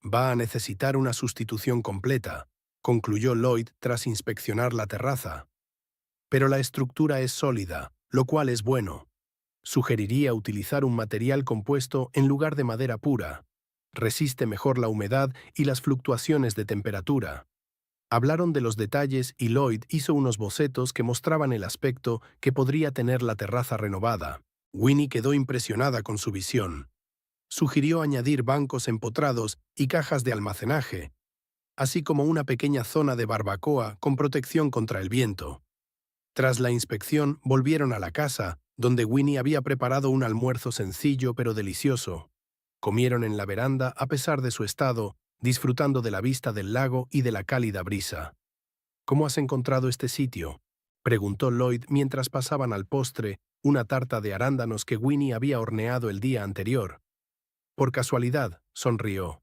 Va a necesitar una sustitución completa, concluyó Lloyd tras inspeccionar la terraza. Pero la estructura es sólida, lo cual es bueno. Sugeriría utilizar un material compuesto en lugar de madera pura. Resiste mejor la humedad y las fluctuaciones de temperatura. Hablaron de los detalles y Lloyd hizo unos bocetos que mostraban el aspecto que podría tener la terraza renovada. Winnie quedó impresionada con su visión. Sugirió añadir bancos empotrados y cajas de almacenaje, así como una pequeña zona de barbacoa con protección contra el viento. Tras la inspección, volvieron a la casa, donde Winnie había preparado un almuerzo sencillo pero delicioso. Comieron en la veranda a pesar de su estado, disfrutando de la vista del lago y de la cálida brisa. ¿Cómo has encontrado este sitio?, preguntó Lloyd mientras pasaban al postre, una tarta de arándanos que Winnie había horneado el día anterior. Por casualidad, sonrió.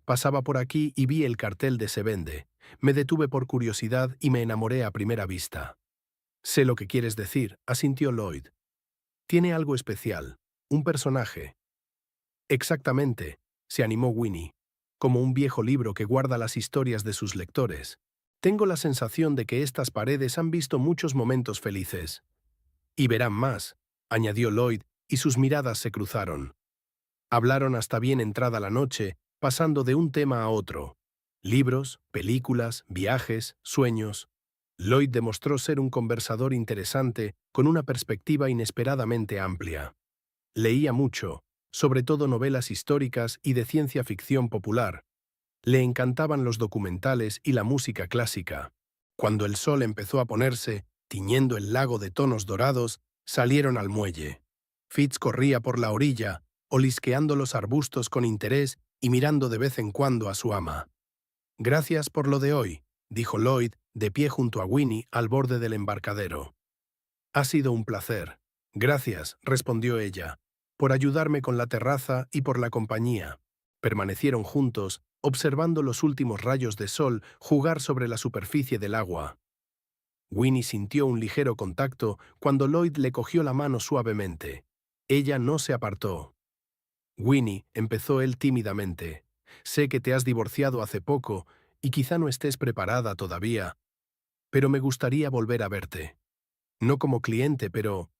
Pasaba por aquí y vi el cartel de Se vende. Me detuve por curiosidad y me enamoré a primera vista. Sé lo que quieres decir, asintió Lloyd. Tiene algo especial. Un personaje. Exactamente, se animó Winnie. Como un viejo libro que guarda las historias de sus lectores. Tengo la sensación de que estas paredes han visto muchos momentos felices. Y verán más, añadió Lloyd, y sus miradas se cruzaron. Hablaron hasta bien entrada la noche, pasando de un tema a otro. Libros, películas, viajes, sueños. Lloyd demostró ser un conversador interesante con una perspectiva inesperadamente amplia. Leía mucho, sobre todo novelas históricas y de ciencia ficción popular. Le encantaban los documentales y la música clásica. Cuando el sol empezó a ponerse, tiñendo el lago de tonos dorados, salieron al muelle. Fitz corría por la orilla, olisqueando los arbustos con interés y mirando de vez en cuando a su ama. «Gracias por lo de hoy», dijo Lloyd, de pie junto a Winnie al borde del embarcadero. «Ha sido un placer». «Gracias», respondió ella, «por ayudarme con la terraza y por la compañía». Permanecieron juntos, observando los últimos rayos de sol jugar sobre la superficie del agua. Winnie sintió un ligero contacto cuando Lloyd le cogió la mano suavemente. Ella no se apartó. «Winnie», empezó él tímidamente, «sé que te has divorciado hace poco y quizá no estés preparada todavía, pero me gustaría volver a verte. No como cliente, pero...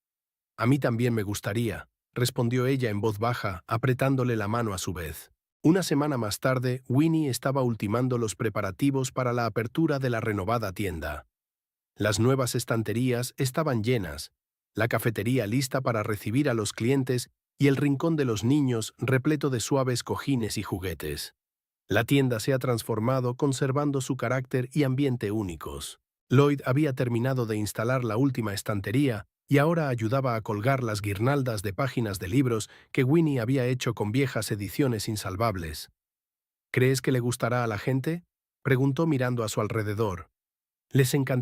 A mí también me gustaría», respondió ella en voz baja, apretándole la mano a su vez. Una semana más tarde, Winnie estaba ultimando los preparativos para la apertura de la renovada tienda. Las nuevas estanterías estaban llenas, la cafetería lista para recibir a los clientes y el rincón de los niños repleto de suaves cojines y juguetes. La tienda se ha transformado conservando su carácter y ambiente únicos. Lloyd había terminado de instalar la última estantería y ahora ayudaba a colgar las guirnaldas de páginas de libros que Winnie había hecho con viejas ediciones insalvables. «¿Crees que le gustará a la gente?», preguntó mirando a su alrededor. «Les encantó».